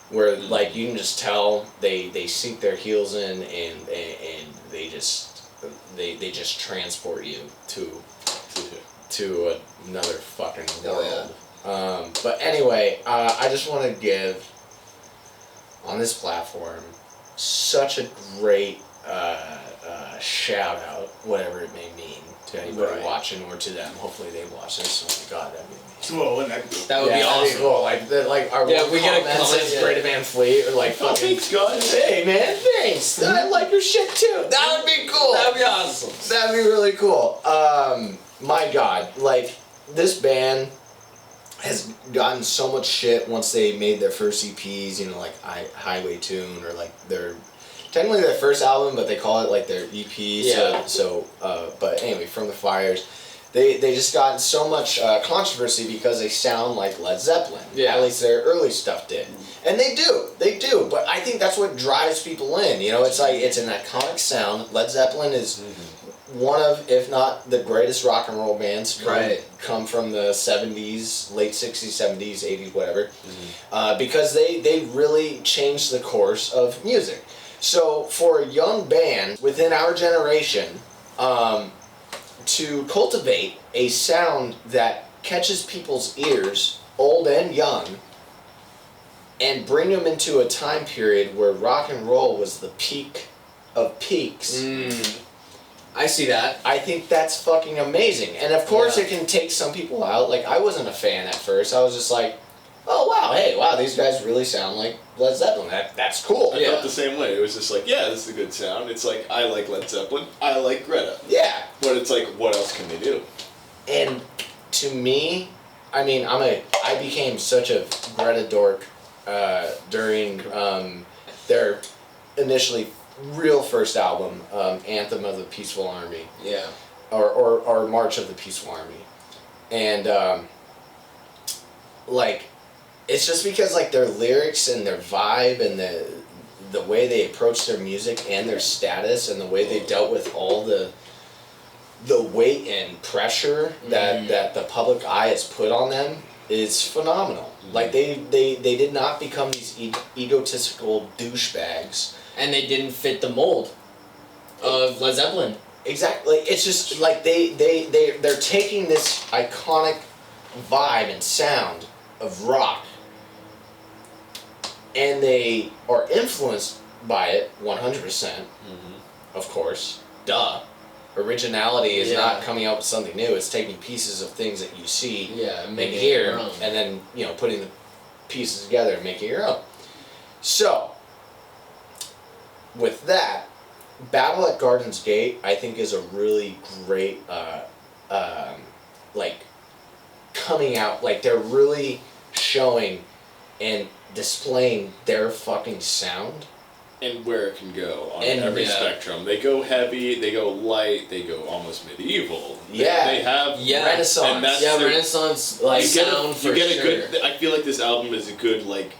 Speaker 1: Where like you can just tell they sink their heels in and they just transport you to another fucking world. But anyway, I just want to give on this platform such a great shout out, whatever it may mean, to anybody
Speaker 2: Right.
Speaker 1: watching or to them. Hopefully they watch this. Oh my god, that'd be amazing.
Speaker 4: Whoa, wouldn't that be?
Speaker 2: That would be
Speaker 1: that'd
Speaker 2: awesome.
Speaker 1: cool. Like our
Speaker 2: Yeah,
Speaker 1: one
Speaker 2: we get a
Speaker 1: comment
Speaker 2: comment,
Speaker 1: says
Speaker 2: yeah.
Speaker 1: Greta Van Fleet or like
Speaker 3: Oh,
Speaker 1: fucking.
Speaker 3: thanks, guys.
Speaker 1: Hey man, thanks. I like your shit too. That would be cool.
Speaker 2: That'd be awesome.
Speaker 1: That'd be really cool. My God, like this band has gotten so much shit once they made their first EPs. Like Highway Tune or like technically their first album, but they call it like their EP.
Speaker 2: Yeah.
Speaker 1: But anyway, From the Fires. They just gotten so much controversy because they sound like Led Zeppelin.
Speaker 2: Yeah.
Speaker 1: At least their early stuff did. And they do. But I think that's what drives people in. It's like, it's an iconic sound. Led Zeppelin is one of, if not the greatest rock and roll bands to come from the 70s, late 60s, 70s, 80s, whatever. Because they really changed the course of music. So for a young band within our generation, to cultivate a sound that catches people's ears, old and young, and bring them into a time period where rock and roll was the peak of peaks.
Speaker 2: I see that.
Speaker 1: I think that's fucking amazing. And of course
Speaker 2: Yeah.
Speaker 1: it can take some people out. Like, I wasn't a fan at first. I was just like, oh wow, these guys really sound like Led Zeppelin. That's cool.
Speaker 3: I felt the same way. It was just like, yeah, this is a good sound. It's like, I like Led Zeppelin. I like Greta.
Speaker 1: Yeah.
Speaker 3: But it's like, what else can they do?
Speaker 1: And to me, I mean, I became such a Greta dork during their initially real first album, Anthem of the Peaceful Army.
Speaker 2: Yeah.
Speaker 1: Or March of the Peaceful Army. And like, it's just because like their lyrics and their vibe and the way they approach their music and their status and the way they dealt with all the weight and pressure that the public eye has put on them is phenomenal. Like they did not become these egotistical douchebags,
Speaker 2: and they didn't fit the mold of Led Zeppelin.
Speaker 1: Exactly. It's just like they're taking this iconic vibe and sound of rock, and they are influenced by it 100%. Of course, duh. Originality is not coming up with something new. It's taking pieces of things that you see and hear, and then putting the pieces together and making it your own. So, with that, Battle at Garden's Gate, I think, is a really great, like, coming out, like, they're really showing and displaying their fucking sound.
Speaker 3: And where it can go on every spectrum. They go heavy, they go light, they go almost medieval. They have
Speaker 1: Renaissance.
Speaker 3: And that's
Speaker 2: Renaissance like sound for sure.
Speaker 3: Good. I feel like this album is a good like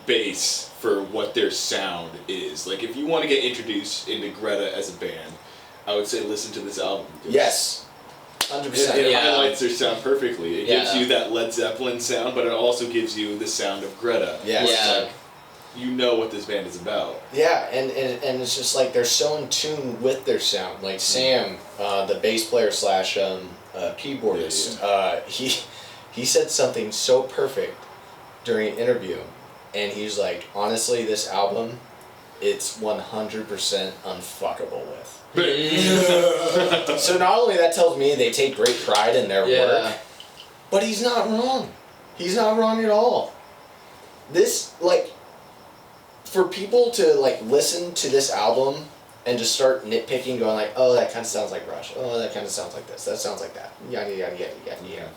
Speaker 3: base for what their sound is. Like if you want to get introduced into Greta as a band, I would say listen to this album.
Speaker 1: Yes. 100%.
Speaker 3: It highlights their sound perfectly. It gives you that Led Zeppelin sound, but it also gives you the sound of Greta.
Speaker 1: Yes.
Speaker 3: You know what this band is about.
Speaker 1: Yeah, and it's just like they're so in tune with their sound. Like Sam, the bass player / keyboardist, he said something so perfect during an interview, and he's like, honestly, this album, it's 100% unfuckable with. So not only that tells me they take great pride in their work, but he's not wrong. He's not wrong at all. This, like, for people to like listen to this album and just start nitpicking, going like, oh, that kind of sounds like Rush. Oh, that kind of sounds like this. That sounds like that. Yada yada yada yada yada.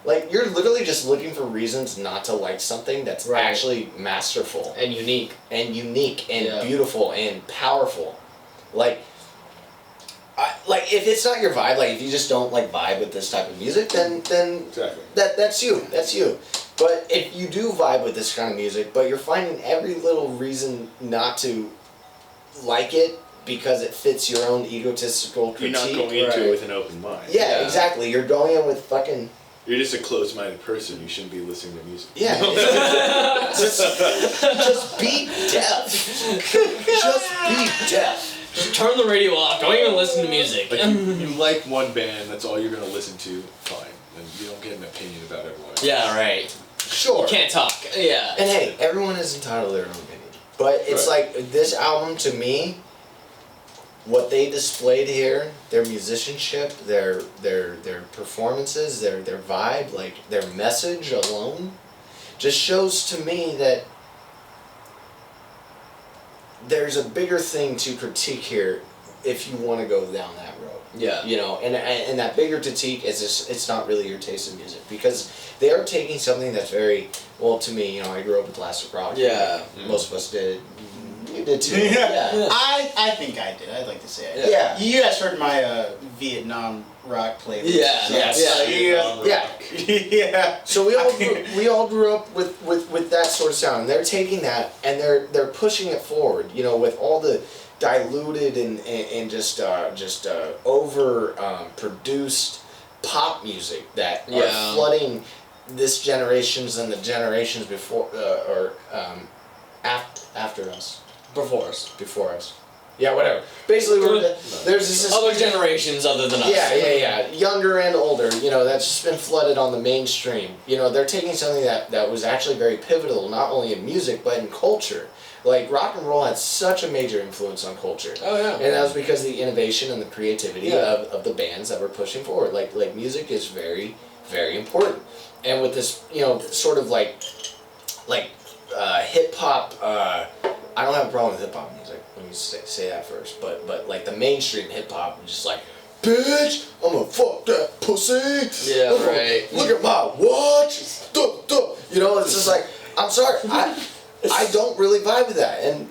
Speaker 1: Like you're literally just looking for reasons not to like something that's actually masterful
Speaker 2: and unique
Speaker 1: and beautiful and powerful. Like if it's not your vibe, like if you just don't like vibe with this type of music, then
Speaker 3: exactly.
Speaker 1: that's you. But if you do vibe with this kind of music, but you're finding every little reason not to like it because it fits your own egotistical critique.
Speaker 3: You're not going into it with an open mind.
Speaker 1: Yeah, exactly. You're going in with fucking...
Speaker 3: You're just a closed-minded person. You shouldn't be listening to music.
Speaker 1: Yeah. just be deaf. Just be deaf.
Speaker 2: Just turn the radio off. Don't even listen to music.
Speaker 3: Like you like one band, that's all you're going to listen to, fine. And you don't get an opinion about everyone else.
Speaker 2: Yeah, right.
Speaker 1: Sure.
Speaker 2: You can't talk. Yeah.
Speaker 1: And hey, everyone is entitled to their own opinion. But it's like, this album, to me, what they displayed here, their musicianship, their performances, their vibe, like their message alone, just shows to me that there's a bigger thing to critique here if you want to go down that road.
Speaker 2: Yeah.
Speaker 1: You know, and that bigger critique is just, it's not really your taste in music, because they are taking something that's very, well, to me, I grew up with classic rock.
Speaker 2: Yeah.
Speaker 1: Most of us did. You did too.
Speaker 4: Yeah. I think I did. I'd like to say I did.
Speaker 1: Yeah.
Speaker 4: You guys heard my Vietnam rock playlist.
Speaker 2: Yeah.
Speaker 1: Yes.
Speaker 4: Yeah.
Speaker 1: So we all grew up with that sort of sound. And they're taking that and they're pushing it forward. With all the diluted and just over produced pop music that are flooding this generations and the generations before after us. Before us. Yeah, whatever. Basically, there's this
Speaker 2: other generations other than us.
Speaker 1: Yeah. Younger and older, that's just been flooded on the mainstream. They're taking something that was actually very pivotal, not only in music, but in culture. Like, rock and roll had such a major influence on culture.
Speaker 2: Oh, yeah.
Speaker 1: And that was because of the innovation and the creativity of the bands that were pushing forward. Like music is very, very important. And with this, sort of like hip-hop, I don't have a problem with hip-hop music. Let me say that first. But like the mainstream hip-hop, just like, bitch, I'm gonna fuck that pussy.
Speaker 2: Yeah, right.
Speaker 1: Look at my watch. Duh. It's just like, I'm sorry, I don't really vibe with that. And,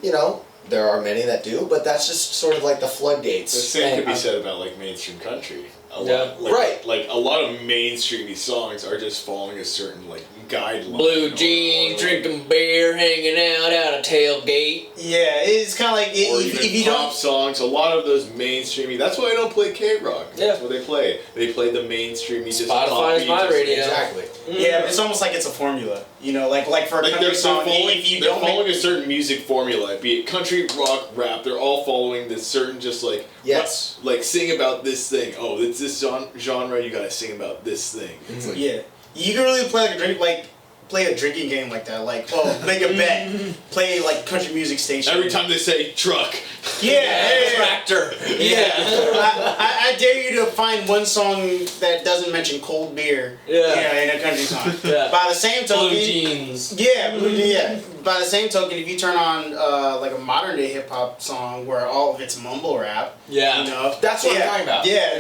Speaker 1: there are many that do, but that's just sort of like the floodgates.
Speaker 3: The same
Speaker 1: And
Speaker 3: could be
Speaker 1: I'm-
Speaker 3: said about like mainstream country.
Speaker 2: Yeah.
Speaker 3: Right. Like a lot of mainstreamy songs are just following a certain like guideline.
Speaker 2: Blue jeans, drinking beer, hanging out a tailgate.
Speaker 4: Yeah, it's kind of like
Speaker 3: Or
Speaker 4: if
Speaker 3: even
Speaker 4: you
Speaker 3: pop
Speaker 4: don't.
Speaker 3: songs, a lot of those mainstreamy. That's why I don't play K-rock.
Speaker 2: Yeah.
Speaker 3: That's what they play. They play the mainstreamy. Just
Speaker 2: Spotify is
Speaker 3: poppy,
Speaker 2: my
Speaker 3: just-
Speaker 2: radio.
Speaker 1: Exactly.
Speaker 4: Yeah, but it's almost like it's a formula. You know, like for a
Speaker 3: Like
Speaker 4: country
Speaker 3: they're
Speaker 4: song,
Speaker 3: following,
Speaker 4: if you
Speaker 3: they're
Speaker 4: don't
Speaker 3: following
Speaker 4: make,
Speaker 3: a certain music formula, be it country, rock, rap. They're all following this certain just like
Speaker 1: Yes.
Speaker 3: like sing about this thing. Oh, it's this genre. You gotta sing about this thing. It's like,
Speaker 4: yeah, you can really play play a drinking game like that. Like, make a bet, play like country music station.
Speaker 3: every time they say truck.
Speaker 4: Yeah.
Speaker 2: Tractor.
Speaker 4: Yeah, I dare you to find one song that doesn't mention cold beer.
Speaker 2: Yeah.
Speaker 4: In a country song.
Speaker 2: Yeah.
Speaker 4: By the same token,
Speaker 2: Blue jeans.
Speaker 4: yeah. By the same token, if you turn on like a modern day hip hop song where all of it's mumble rap,
Speaker 2: Yeah.
Speaker 4: you know,
Speaker 1: That's what I'm talking about.
Speaker 4: Yeah,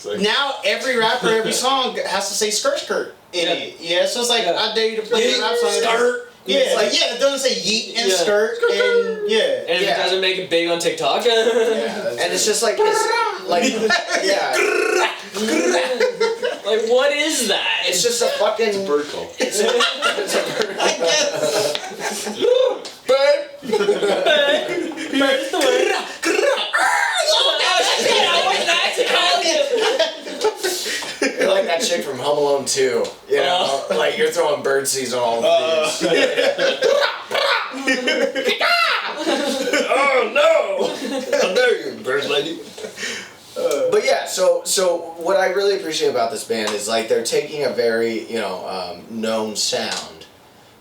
Speaker 3: like-
Speaker 4: now every rapper, every song has to say skirt skirt in
Speaker 2: Yeah.
Speaker 4: it. Yeah, so it's like
Speaker 2: Yeah.
Speaker 4: I dare you to play a rap song.
Speaker 2: Skirt.
Speaker 4: Yeah,
Speaker 2: It's
Speaker 4: like it doesn't say yeet and
Speaker 2: Yeah.
Speaker 4: skirt and yeah.
Speaker 2: And if it
Speaker 1: Yeah.
Speaker 2: doesn't make it big on TikTok.
Speaker 1: And it's just like yeah,
Speaker 2: Like, what is that?
Speaker 1: it's just a fucking
Speaker 3: Bird call.
Speaker 1: It's a bird.
Speaker 4: I guess.
Speaker 2: Bird's the word.
Speaker 1: You're like that chick from Home Alone 2. You know, like you're throwing bird seeds on all of these. Oh no! How dare you, bird lady? But yeah, so what I really appreciate about this band is like they're taking a very known sound,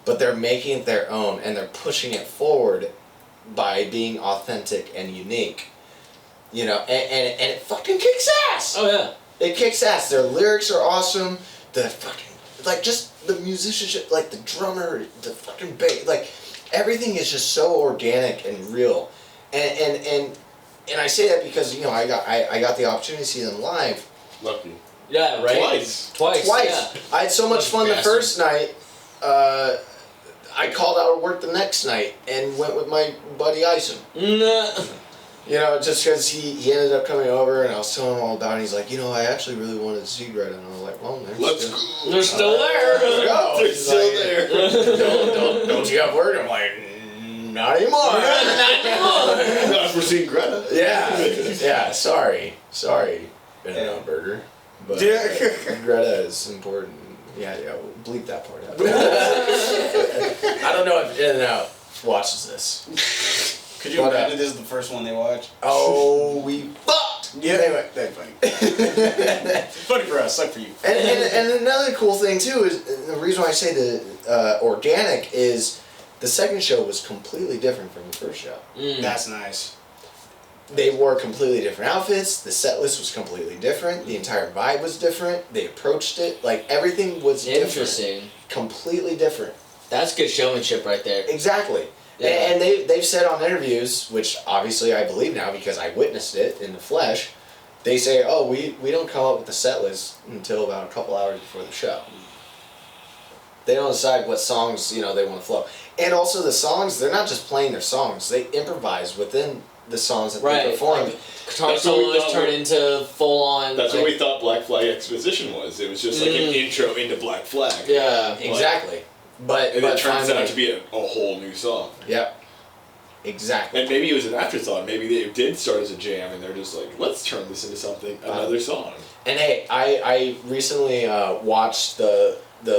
Speaker 1: but they're making it their own and they're pushing it forward by being authentic and unique. You know, and it fucking kicks ass.
Speaker 2: Oh, yeah.
Speaker 1: It kicks ass. Their lyrics are awesome. The fucking like just the musicianship, like the drummer, the fucking bass, like everything is just so organic and real. And I say that because I got the opportunity to see them live
Speaker 3: Lucky.
Speaker 2: Yeah, right?
Speaker 3: Twice.
Speaker 2: Yeah.
Speaker 1: I had so much fun the
Speaker 3: Bastard.
Speaker 1: first night. I called out of work the next night and went with my buddy Ison.
Speaker 2: Nah.
Speaker 1: You know, just because he ended up coming over and I was telling him all about it. And he's like, I actually really wanted to see Greta. And I was like, well,
Speaker 3: Let's
Speaker 1: go.
Speaker 3: go.
Speaker 2: They're still there.
Speaker 1: Let's go.
Speaker 3: They're
Speaker 1: He's
Speaker 3: still
Speaker 1: like,
Speaker 3: there.
Speaker 1: Don't you have work? I'm like, not anymore.
Speaker 3: Not if we're seeing Greta.
Speaker 1: Yeah. Sorry, Burger. But Greta is important. Yeah. We'll bleep that part out. I don't know if In-N-Out watches this.
Speaker 4: Could you imagine this is the first one they watch?
Speaker 1: Oh, we fucked.
Speaker 4: Yeah.
Speaker 1: Anyway, that's funny.
Speaker 4: Funny for us, suck for you.
Speaker 1: And another cool thing too is the reason why I say the organic is the second show was completely different from the first show.
Speaker 4: That's nice.
Speaker 1: They wore completely different outfits. The set list was completely different. The entire vibe was different. They approached it like everything was
Speaker 2: Interesting.
Speaker 1: different, completely different.
Speaker 2: That's good showmanship right there.
Speaker 1: Exactly.
Speaker 2: Yeah.
Speaker 1: And they've said on interviews, which obviously I believe now because I witnessed it in the flesh, they say, oh, we don't come up with the set list until about a couple hours before the show. They don't decide what songs, they want to flow. And also the songs, they're not just playing their songs, they improvise within the songs that they perform.
Speaker 2: Like, guitar
Speaker 3: That's what we
Speaker 2: solos
Speaker 3: thought
Speaker 2: turn into full on.
Speaker 3: That's what we thought Black Flag Exposition was. It was just like an intro into Black Flag.
Speaker 2: Yeah.
Speaker 1: Exactly. But
Speaker 3: And it turns
Speaker 1: finally,
Speaker 3: out to be a whole new song.
Speaker 1: Yep. Exactly.
Speaker 3: And maybe it was an afterthought. Maybe they did start as a jam and they're just like, let's turn this into something, another song.
Speaker 1: And hey, I recently watched the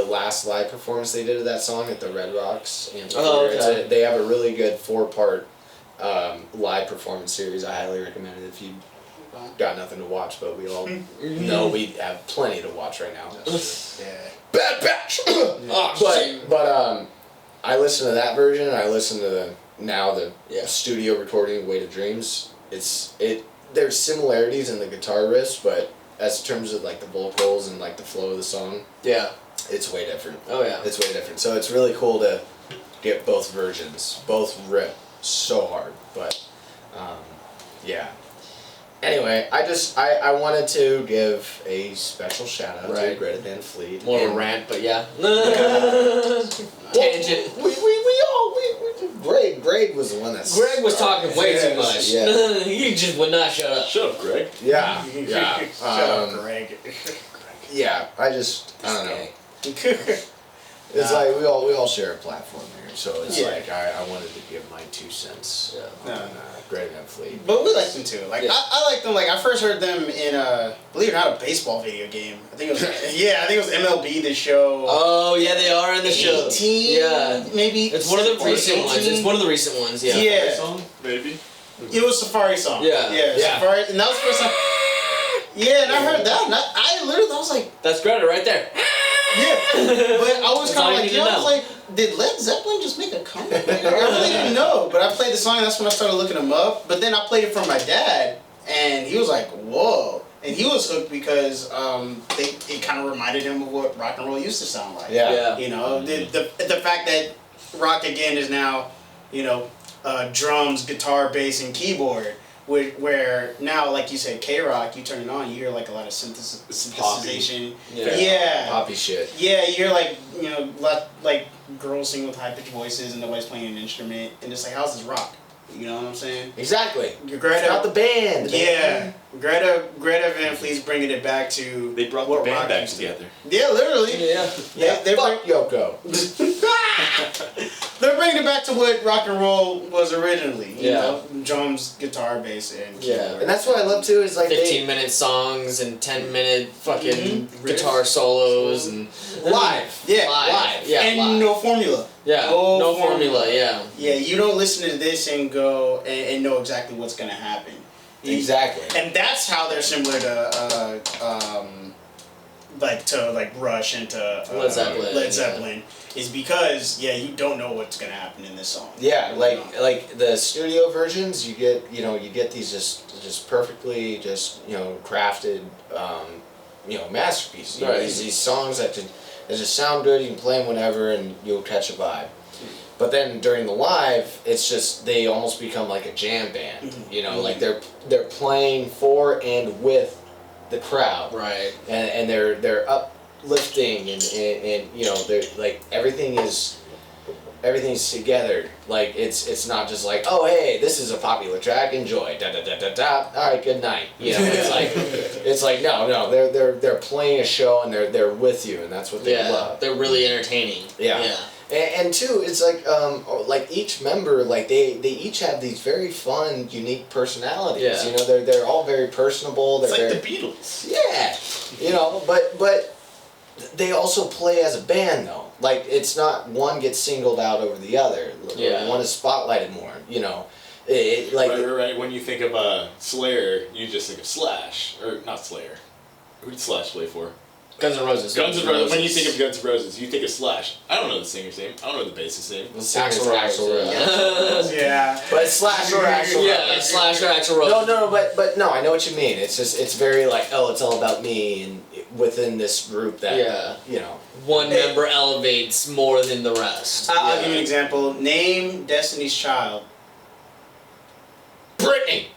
Speaker 1: last live performance they did of that song at the Red Rocks Amphitheater.
Speaker 2: Oh, okay.
Speaker 1: They have a really good 4-part live performance series. I highly recommend it if you got nothing to watch, but we all know we have plenty to watch right now.
Speaker 4: Yeah.
Speaker 1: Bad Batch! But I listened to that version, and I listened to the studio recording of Way to Dreams. There's similarities in the guitar riffs, but as in terms of like the vocals and like the flow of the song,
Speaker 2: Yeah.
Speaker 1: it's way different.
Speaker 2: Oh, yeah.
Speaker 1: It's way different. So it's really cool to get both versions. Both rip so hard, but yeah. Anyway, I wanted to give a special shout out to
Speaker 2: Right.
Speaker 1: Greta Van Fleet.
Speaker 2: More of a
Speaker 1: And-
Speaker 2: rant, but yeah.
Speaker 1: Well,
Speaker 2: Tangent.
Speaker 1: We all great Greg was the one that.
Speaker 2: Greg was talking way too much.
Speaker 1: Yeah.
Speaker 2: He just would not shut up.
Speaker 3: Shut up, Greg.
Speaker 1: Yeah.
Speaker 4: Shut
Speaker 1: Yeah.
Speaker 4: up, Greg.
Speaker 1: Yeah. I don't know. It's like we all share a platform here, so it's like I wanted to give my 2 cents on Greg and Fleet.
Speaker 4: But we like them too. Like
Speaker 1: Yeah.
Speaker 4: I like them. Like I first heard them in believe it or not, a baseball video game. I think it was I think it was MLB The Show.
Speaker 2: Oh yeah, they are in the show.
Speaker 4: 18,
Speaker 2: Yeah,
Speaker 4: maybe.
Speaker 2: it's one of the recent ones. It's one of the recent ones. Yeah.
Speaker 4: Yeah.
Speaker 3: Song, maybe.
Speaker 4: It was Safari song.
Speaker 2: Yeah.
Speaker 1: Yeah.
Speaker 4: Safari, and that was the first time. Yeah, and I heard that. And I literally was like,
Speaker 2: That's Greta right there.
Speaker 4: yeah. But I was
Speaker 2: That's all
Speaker 4: kind
Speaker 2: you
Speaker 4: of like,
Speaker 2: need to
Speaker 4: I was
Speaker 2: know.
Speaker 4: like, did Led Zeppelin just make a comeback? I really didn't know. But I played the song, and that's when I started looking them up. But then I played it for my dad, and he was like, whoa. And he was hooked because it kind of reminded him of what rock and roll used to sound like.
Speaker 1: Yeah.
Speaker 4: You know, the fact that rock again is now, you know, drums, guitar, bass, and keyboard. Where now, like you said, K-Rock, you turn it on, you hear like a lot of synthesization. Yeah.
Speaker 1: Poppy shit.
Speaker 4: Yeah, you hear like, you know, like girls sing with high-pitched voices and nobody's playing an instrument. And it's like, how's this rock? You know what I'm saying?
Speaker 1: Exactly.
Speaker 4: Greta,
Speaker 1: It's not the band.
Speaker 4: Yeah. Greta Van Fleet's bringing it back to
Speaker 3: They brought
Speaker 4: what
Speaker 3: the band
Speaker 4: rock
Speaker 3: back
Speaker 4: used to-
Speaker 3: together.
Speaker 4: Yeah, literally.
Speaker 2: Yeah.
Speaker 4: They're
Speaker 1: Fuck Yoko.
Speaker 4: They're bringing it back to what rock and roll was originally. You
Speaker 2: Yeah.
Speaker 4: know? Drums, guitar, bass, and keyboard.
Speaker 2: Yeah.
Speaker 1: And that's what I love too. Is like
Speaker 2: 15-minute songs and 10-minute fucking guitar solos and
Speaker 1: live.
Speaker 4: Yeah,
Speaker 2: live. Yeah,
Speaker 4: and
Speaker 2: live.
Speaker 4: no formula.
Speaker 2: Yeah, no formula. Yeah.
Speaker 4: Yeah, you don't listen to this and go and know exactly what's gonna happen.
Speaker 1: Exactly.
Speaker 4: And that's how they're similar to like Rush and to Led Zeppelin is because you don't know what's gonna happen in this song.
Speaker 1: Yeah, like the studio versions, you get these just perfectly crafted masterpieces. You know,
Speaker 2: Right.
Speaker 1: these songs that just sound good. You can play them whenever, and you'll catch a vibe. But then during the live, it's just they almost become like a jam band. You know, like they're playing for and with the crowd.
Speaker 2: Right.
Speaker 1: And they're uplifting and you know they're like everything's together. Like it's not just like, oh hey, this is a popular track, enjoy, da da da da da. All right, good night. You know, it's like no, they're playing a show and they're with you, and that's what they love.
Speaker 2: They're really entertaining.
Speaker 1: Yeah. And two, it's like each member, like they each have these very fun, unique personalities.
Speaker 2: Yeah.
Speaker 1: You know, they're all very personable.
Speaker 3: It's
Speaker 1: They're
Speaker 3: like the Beatles.
Speaker 1: yeah, you know, but they also play as a band though. Like it's not one gets singled out over the other.
Speaker 2: Yeah.
Speaker 1: One is spotlighted more. You know,
Speaker 3: Right. When you think of Slayer, you just think of Slash, or not Slayer. Who did Slash play for?
Speaker 2: Guns N' Roses.
Speaker 3: Guns N' Roses. When you think of Guns N' Roses, you think of Slash. I don't know the singer's name. I don't know the bassist's name.
Speaker 1: the singer's
Speaker 2: Axl Rose.
Speaker 1: Rose.
Speaker 4: Yeah.
Speaker 1: But it's Slash or Axl Rose.
Speaker 2: Yeah, it's Slash or Axl Rose.
Speaker 1: No, but no, I know what you mean. It's just it's very like it's all about me and within this group that you know.
Speaker 2: One member elevates more than the rest.
Speaker 4: I'll give you an example. Name Destiny's Child.
Speaker 1: Britney.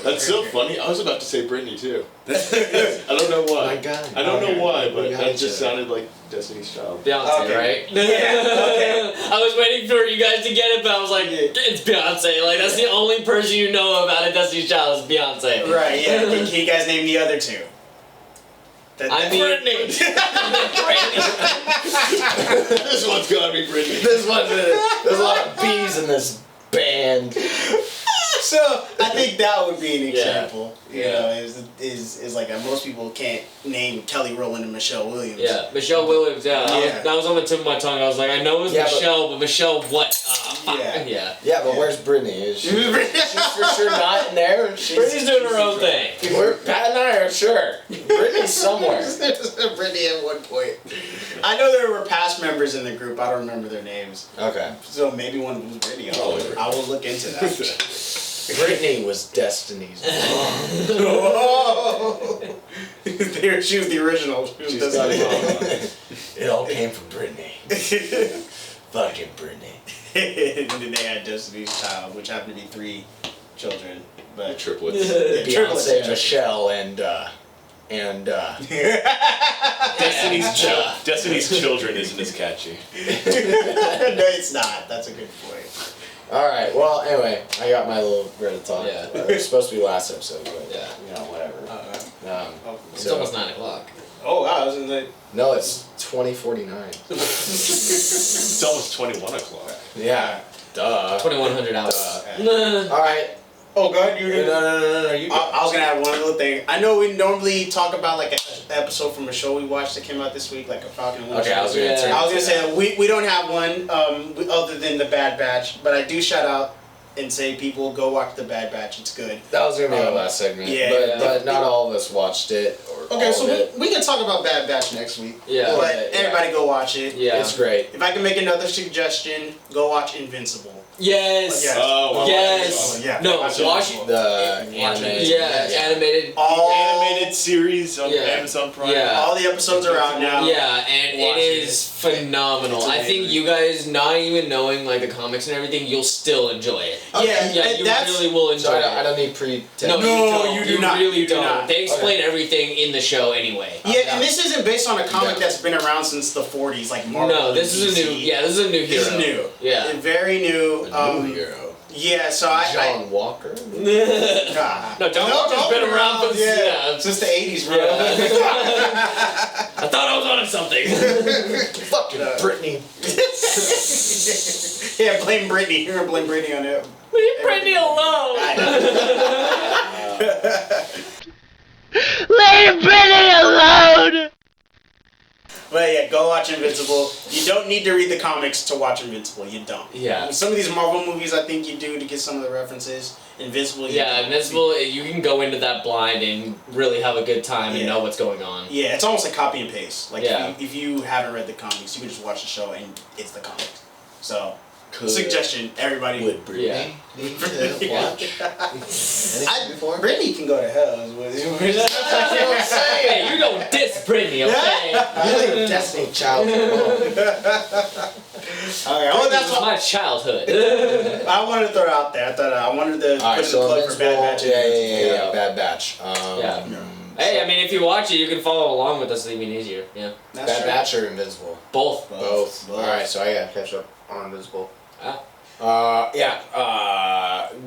Speaker 3: That's so funny. I was about to say Britney too. I don't know why.
Speaker 1: My God.
Speaker 3: I don't know why, but
Speaker 1: We got
Speaker 3: that
Speaker 1: each
Speaker 3: just
Speaker 1: other.
Speaker 3: sounded like Destiny's Child.
Speaker 2: Beyonce,
Speaker 4: Okay.
Speaker 2: right?
Speaker 4: Yeah, okay.
Speaker 2: I was waiting for you guys to get it, but I was like, it's Beyonce. Like, that's the only person you know about a Destiny's Child is Beyonce.
Speaker 4: Right, yeah. Can you guys name the other two?
Speaker 2: I mean,
Speaker 3: This one's gotta be Britney.
Speaker 1: There's a lot of bees in this band.
Speaker 4: So I think that would be an
Speaker 2: Yeah.
Speaker 4: example. You know, is like most people can't name Kelly Rowland and Michelle Williams.
Speaker 2: Yeah, Michelle Williams,
Speaker 4: Yeah.
Speaker 2: That was on the tip of my tongue. I was like, I know it was
Speaker 1: Yeah,
Speaker 2: Michelle, but Michelle what?
Speaker 4: Yeah.
Speaker 2: Yeah.
Speaker 1: Yeah, but where's Britney? Is she? She's for sure not in there.
Speaker 2: Britney's doing her own thing.
Speaker 1: Pat and I are sure. Britney's somewhere.
Speaker 4: Britney at one point. I know there were past members in the group. I don't remember their names.
Speaker 1: Okay.
Speaker 4: So maybe one of them was Britney. I will look into that.
Speaker 1: Britney was Destiny's mom.
Speaker 4: Oh. She was the original. She was Destiny's mom.
Speaker 1: It all came from Britney. Fucking Britney.
Speaker 4: And then they had Destiny's Child, which happened to be 3 children. But
Speaker 3: Triplets.
Speaker 4: triplets,
Speaker 1: Beyonce,
Speaker 4: yeah.
Speaker 1: Michelle, and
Speaker 3: Destiny's Children isn't as catchy.
Speaker 4: No, it's not. That's a good point.
Speaker 1: All right. Well, anyway, I got my little Greta talk.
Speaker 2: Yeah.
Speaker 1: It was supposed to be last episode, but
Speaker 2: Yeah.
Speaker 1: whatever.
Speaker 2: It's almost 9 o'clock.
Speaker 4: Oh wow, I was in the.
Speaker 1: No, it's 20:49.
Speaker 3: It's almost 21 o'clock.
Speaker 1: Yeah. Duh.
Speaker 2: 2100 hours.
Speaker 1: All right.
Speaker 4: Oh god, you were gonna.
Speaker 1: No. You.
Speaker 4: I was gonna add one little thing. I know we normally talk about like an episode from a show we watched that came out this week, like a Falcon and Winter
Speaker 1: Okay, I was gonna.
Speaker 2: Yeah.
Speaker 4: I was gonna say that we don't have one other than the Bad Batch, but I do shout out and say people go watch the Bad Batch. It's good.
Speaker 1: That was gonna be our last segment.
Speaker 4: yeah.
Speaker 1: But not all of us watched it. Or
Speaker 4: Okay,
Speaker 1: all
Speaker 4: so
Speaker 1: of it.
Speaker 4: we can talk about Bad Batch next week.
Speaker 2: Yeah.
Speaker 4: But
Speaker 1: Yeah.
Speaker 4: everybody go watch it.
Speaker 2: Yeah.
Speaker 1: It's great.
Speaker 4: If I can make another suggestion, go watch Invincible.
Speaker 2: Yes.
Speaker 4: Yeah.
Speaker 3: Oh,
Speaker 2: Yes.
Speaker 4: Yeah.
Speaker 2: No,
Speaker 4: Watch
Speaker 2: watch.
Speaker 4: Invincible.
Speaker 1: The animated.
Speaker 2: Yeah, animated.
Speaker 4: All
Speaker 3: Animated series on
Speaker 2: Yeah.
Speaker 3: Amazon Prime.
Speaker 2: Yeah.
Speaker 4: All the episodes are out now.
Speaker 2: Yeah, and
Speaker 4: Watch
Speaker 2: it is phenomenal.
Speaker 4: It's
Speaker 2: I think
Speaker 4: amazing.
Speaker 2: you guys, not even knowing like the comics and everything, you'll still enjoy it.
Speaker 4: Yeah,
Speaker 2: Yeah,
Speaker 4: and
Speaker 2: you
Speaker 4: that's
Speaker 2: really will enjoy
Speaker 1: So
Speaker 2: it.
Speaker 1: I don't need pre-text.
Speaker 2: No,
Speaker 4: No,
Speaker 2: you don't.
Speaker 4: you do not.
Speaker 2: really
Speaker 4: You do
Speaker 2: don't.
Speaker 4: not.
Speaker 2: They explain everything in the show anyway.
Speaker 4: Yeah, and this isn't based on a comic
Speaker 1: Yeah.
Speaker 4: that's been around since the 40s, like Marvel.
Speaker 2: No,
Speaker 4: and
Speaker 2: this is a
Speaker 4: DC.
Speaker 2: new. Yeah, this is a new hero.
Speaker 4: This is new.
Speaker 2: Yeah.
Speaker 4: Very new.
Speaker 1: A new hero.
Speaker 4: Yeah, so I
Speaker 1: John Walker.
Speaker 2: No, John Walker's been around for
Speaker 4: since the 80s, bro.
Speaker 2: I thought I was on something.
Speaker 1: Fucking Britney.
Speaker 4: Yeah, blame Britney. You're gonna blame Britney on it.
Speaker 2: Leave Britney alone.
Speaker 5: Leave Britney alone!
Speaker 4: But yeah, go watch Invincible. You don't need to read the comics to watch Invincible. You don't.
Speaker 2: Yeah.
Speaker 4: Some of these Marvel movies, I think you do to get some of the references. Invincible. you
Speaker 2: Yeah,
Speaker 4: don't.
Speaker 2: Invincible. You can go into that blind and really have a good time and
Speaker 4: Yeah.
Speaker 2: know what's going on.
Speaker 4: Yeah, it's almost like copy and paste. Like
Speaker 2: Yeah.
Speaker 4: if you haven't read the comics, you can just watch the show and it's the comics. So
Speaker 1: Could-
Speaker 4: suggestion, everybody
Speaker 1: Would Britney
Speaker 2: Yeah.
Speaker 1: need to watch anything before?
Speaker 4: Brittany can go to hell. Is what
Speaker 1: I'm saying.
Speaker 2: Hey, you don't diss Britney, okay?
Speaker 1: You leave Destiny Child alone.
Speaker 4: Okay, well, that's
Speaker 2: This was
Speaker 4: what
Speaker 2: my childhood.
Speaker 4: I wanted to throw out there. I thought I wanted to
Speaker 1: All right,
Speaker 4: put in
Speaker 1: so
Speaker 4: the plug for Bad
Speaker 1: Invincible.
Speaker 4: Batch.
Speaker 1: Yeah. Bad Batch.
Speaker 2: Yeah. Hey, I mean, if you watch it, you can follow along with us. It's even easier. Yeah.
Speaker 4: That's
Speaker 1: Bad
Speaker 4: true.
Speaker 1: Batch or Invincible?
Speaker 2: Both.
Speaker 1: Both. All right, so I gotta catch up on Invincible.
Speaker 2: Ah.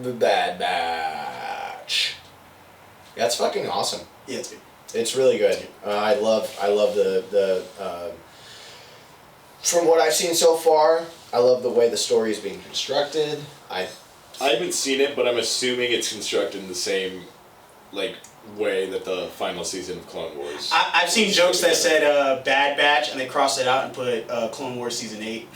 Speaker 1: The Bad Batch. That's fucking awesome.
Speaker 4: Yeah, it's good.
Speaker 1: It's really good. I love the from what I've seen so far, I love the way the story is being constructed.
Speaker 3: I haven't seen it, but I'm assuming it's constructed in the same way that the final season of Clone Wars.
Speaker 4: I've seen jokes that said Bad Batch and they crossed it out and put Clone Wars Season 8.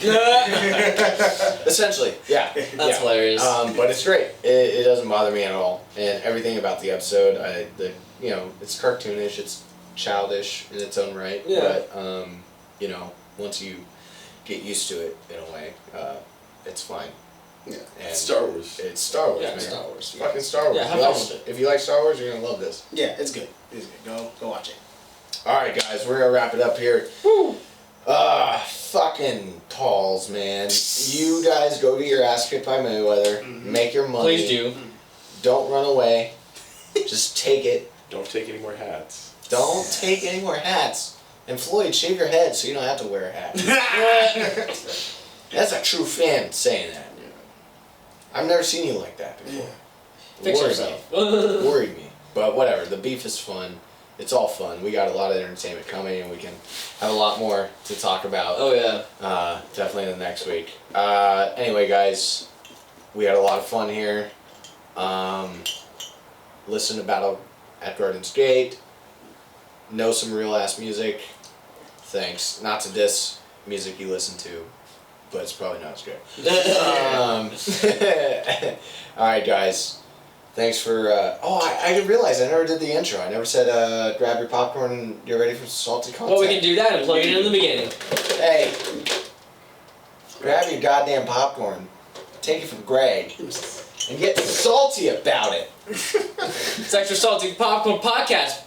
Speaker 1: Essentially, yeah.
Speaker 2: That's hilarious.
Speaker 1: But it's great. It doesn't bother me at all, and everything about the episode, it's cartoonish, it's childish in its own right.
Speaker 2: Yeah.
Speaker 1: But once you get used to it in a way, it's fine.
Speaker 3: Yeah.
Speaker 1: And
Speaker 3: Star Wars.
Speaker 1: It's Star Wars,
Speaker 2: Yeah,
Speaker 1: man.
Speaker 2: Star Wars.
Speaker 1: It's fucking Star Wars.
Speaker 2: Yeah, have
Speaker 1: If you
Speaker 2: fun
Speaker 1: like-
Speaker 2: with it.
Speaker 1: If you like Star Wars, you're gonna love this.
Speaker 4: Yeah, it's good. It's good. Go watch it.
Speaker 1: All right, guys, we're gonna wrap it up here. Fucking calls, man. You guys go get your ass kicked by Mayweather. Make your money.
Speaker 2: Please do.
Speaker 1: Don't run away. Just take it.
Speaker 3: Don't take any more hats.
Speaker 1: Don't take any more hats. And Floyd, shave your head so you don't have to wear a hat. That's a true fan saying that. I've never seen you like that before.
Speaker 2: Fix
Speaker 1: Worried
Speaker 2: yourself.
Speaker 1: me. Worried me. But whatever. The beef is fun. It's all fun. We got a lot of entertainment coming, and we can have a lot more to talk about.
Speaker 2: Oh yeah.
Speaker 1: Definitely in the next week. Anyway, guys, we had a lot of fun here. Listen to Battle at Garden's Gate. Know some real ass music. Thanks. Not to diss music you listen to, but it's probably not as good. All right, guys. Thanks for. I didn't realize I never did the intro. I never said grab your popcorn and get ready for salty content.
Speaker 2: Well, we can do that and plug it in the beginning.
Speaker 1: Hey, grab your goddamn popcorn, take it from Greg, and get salty about it.
Speaker 2: It's Extra Salty Popcorn Podcast.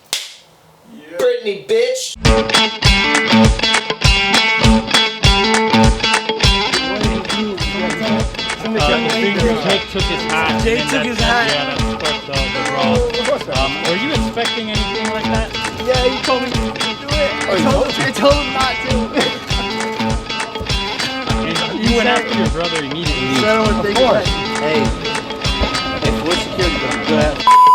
Speaker 1: Brittany, bitch.
Speaker 10: Jake took his hat.
Speaker 6: Jake took his hat.
Speaker 10: Yeah, that's what the draw. Were you expecting anything like that?
Speaker 6: Yeah, he told me to do it. I told him not to.
Speaker 10: You went after to your brother immediately.
Speaker 6: Of course. Hey, if we're security, go ahead.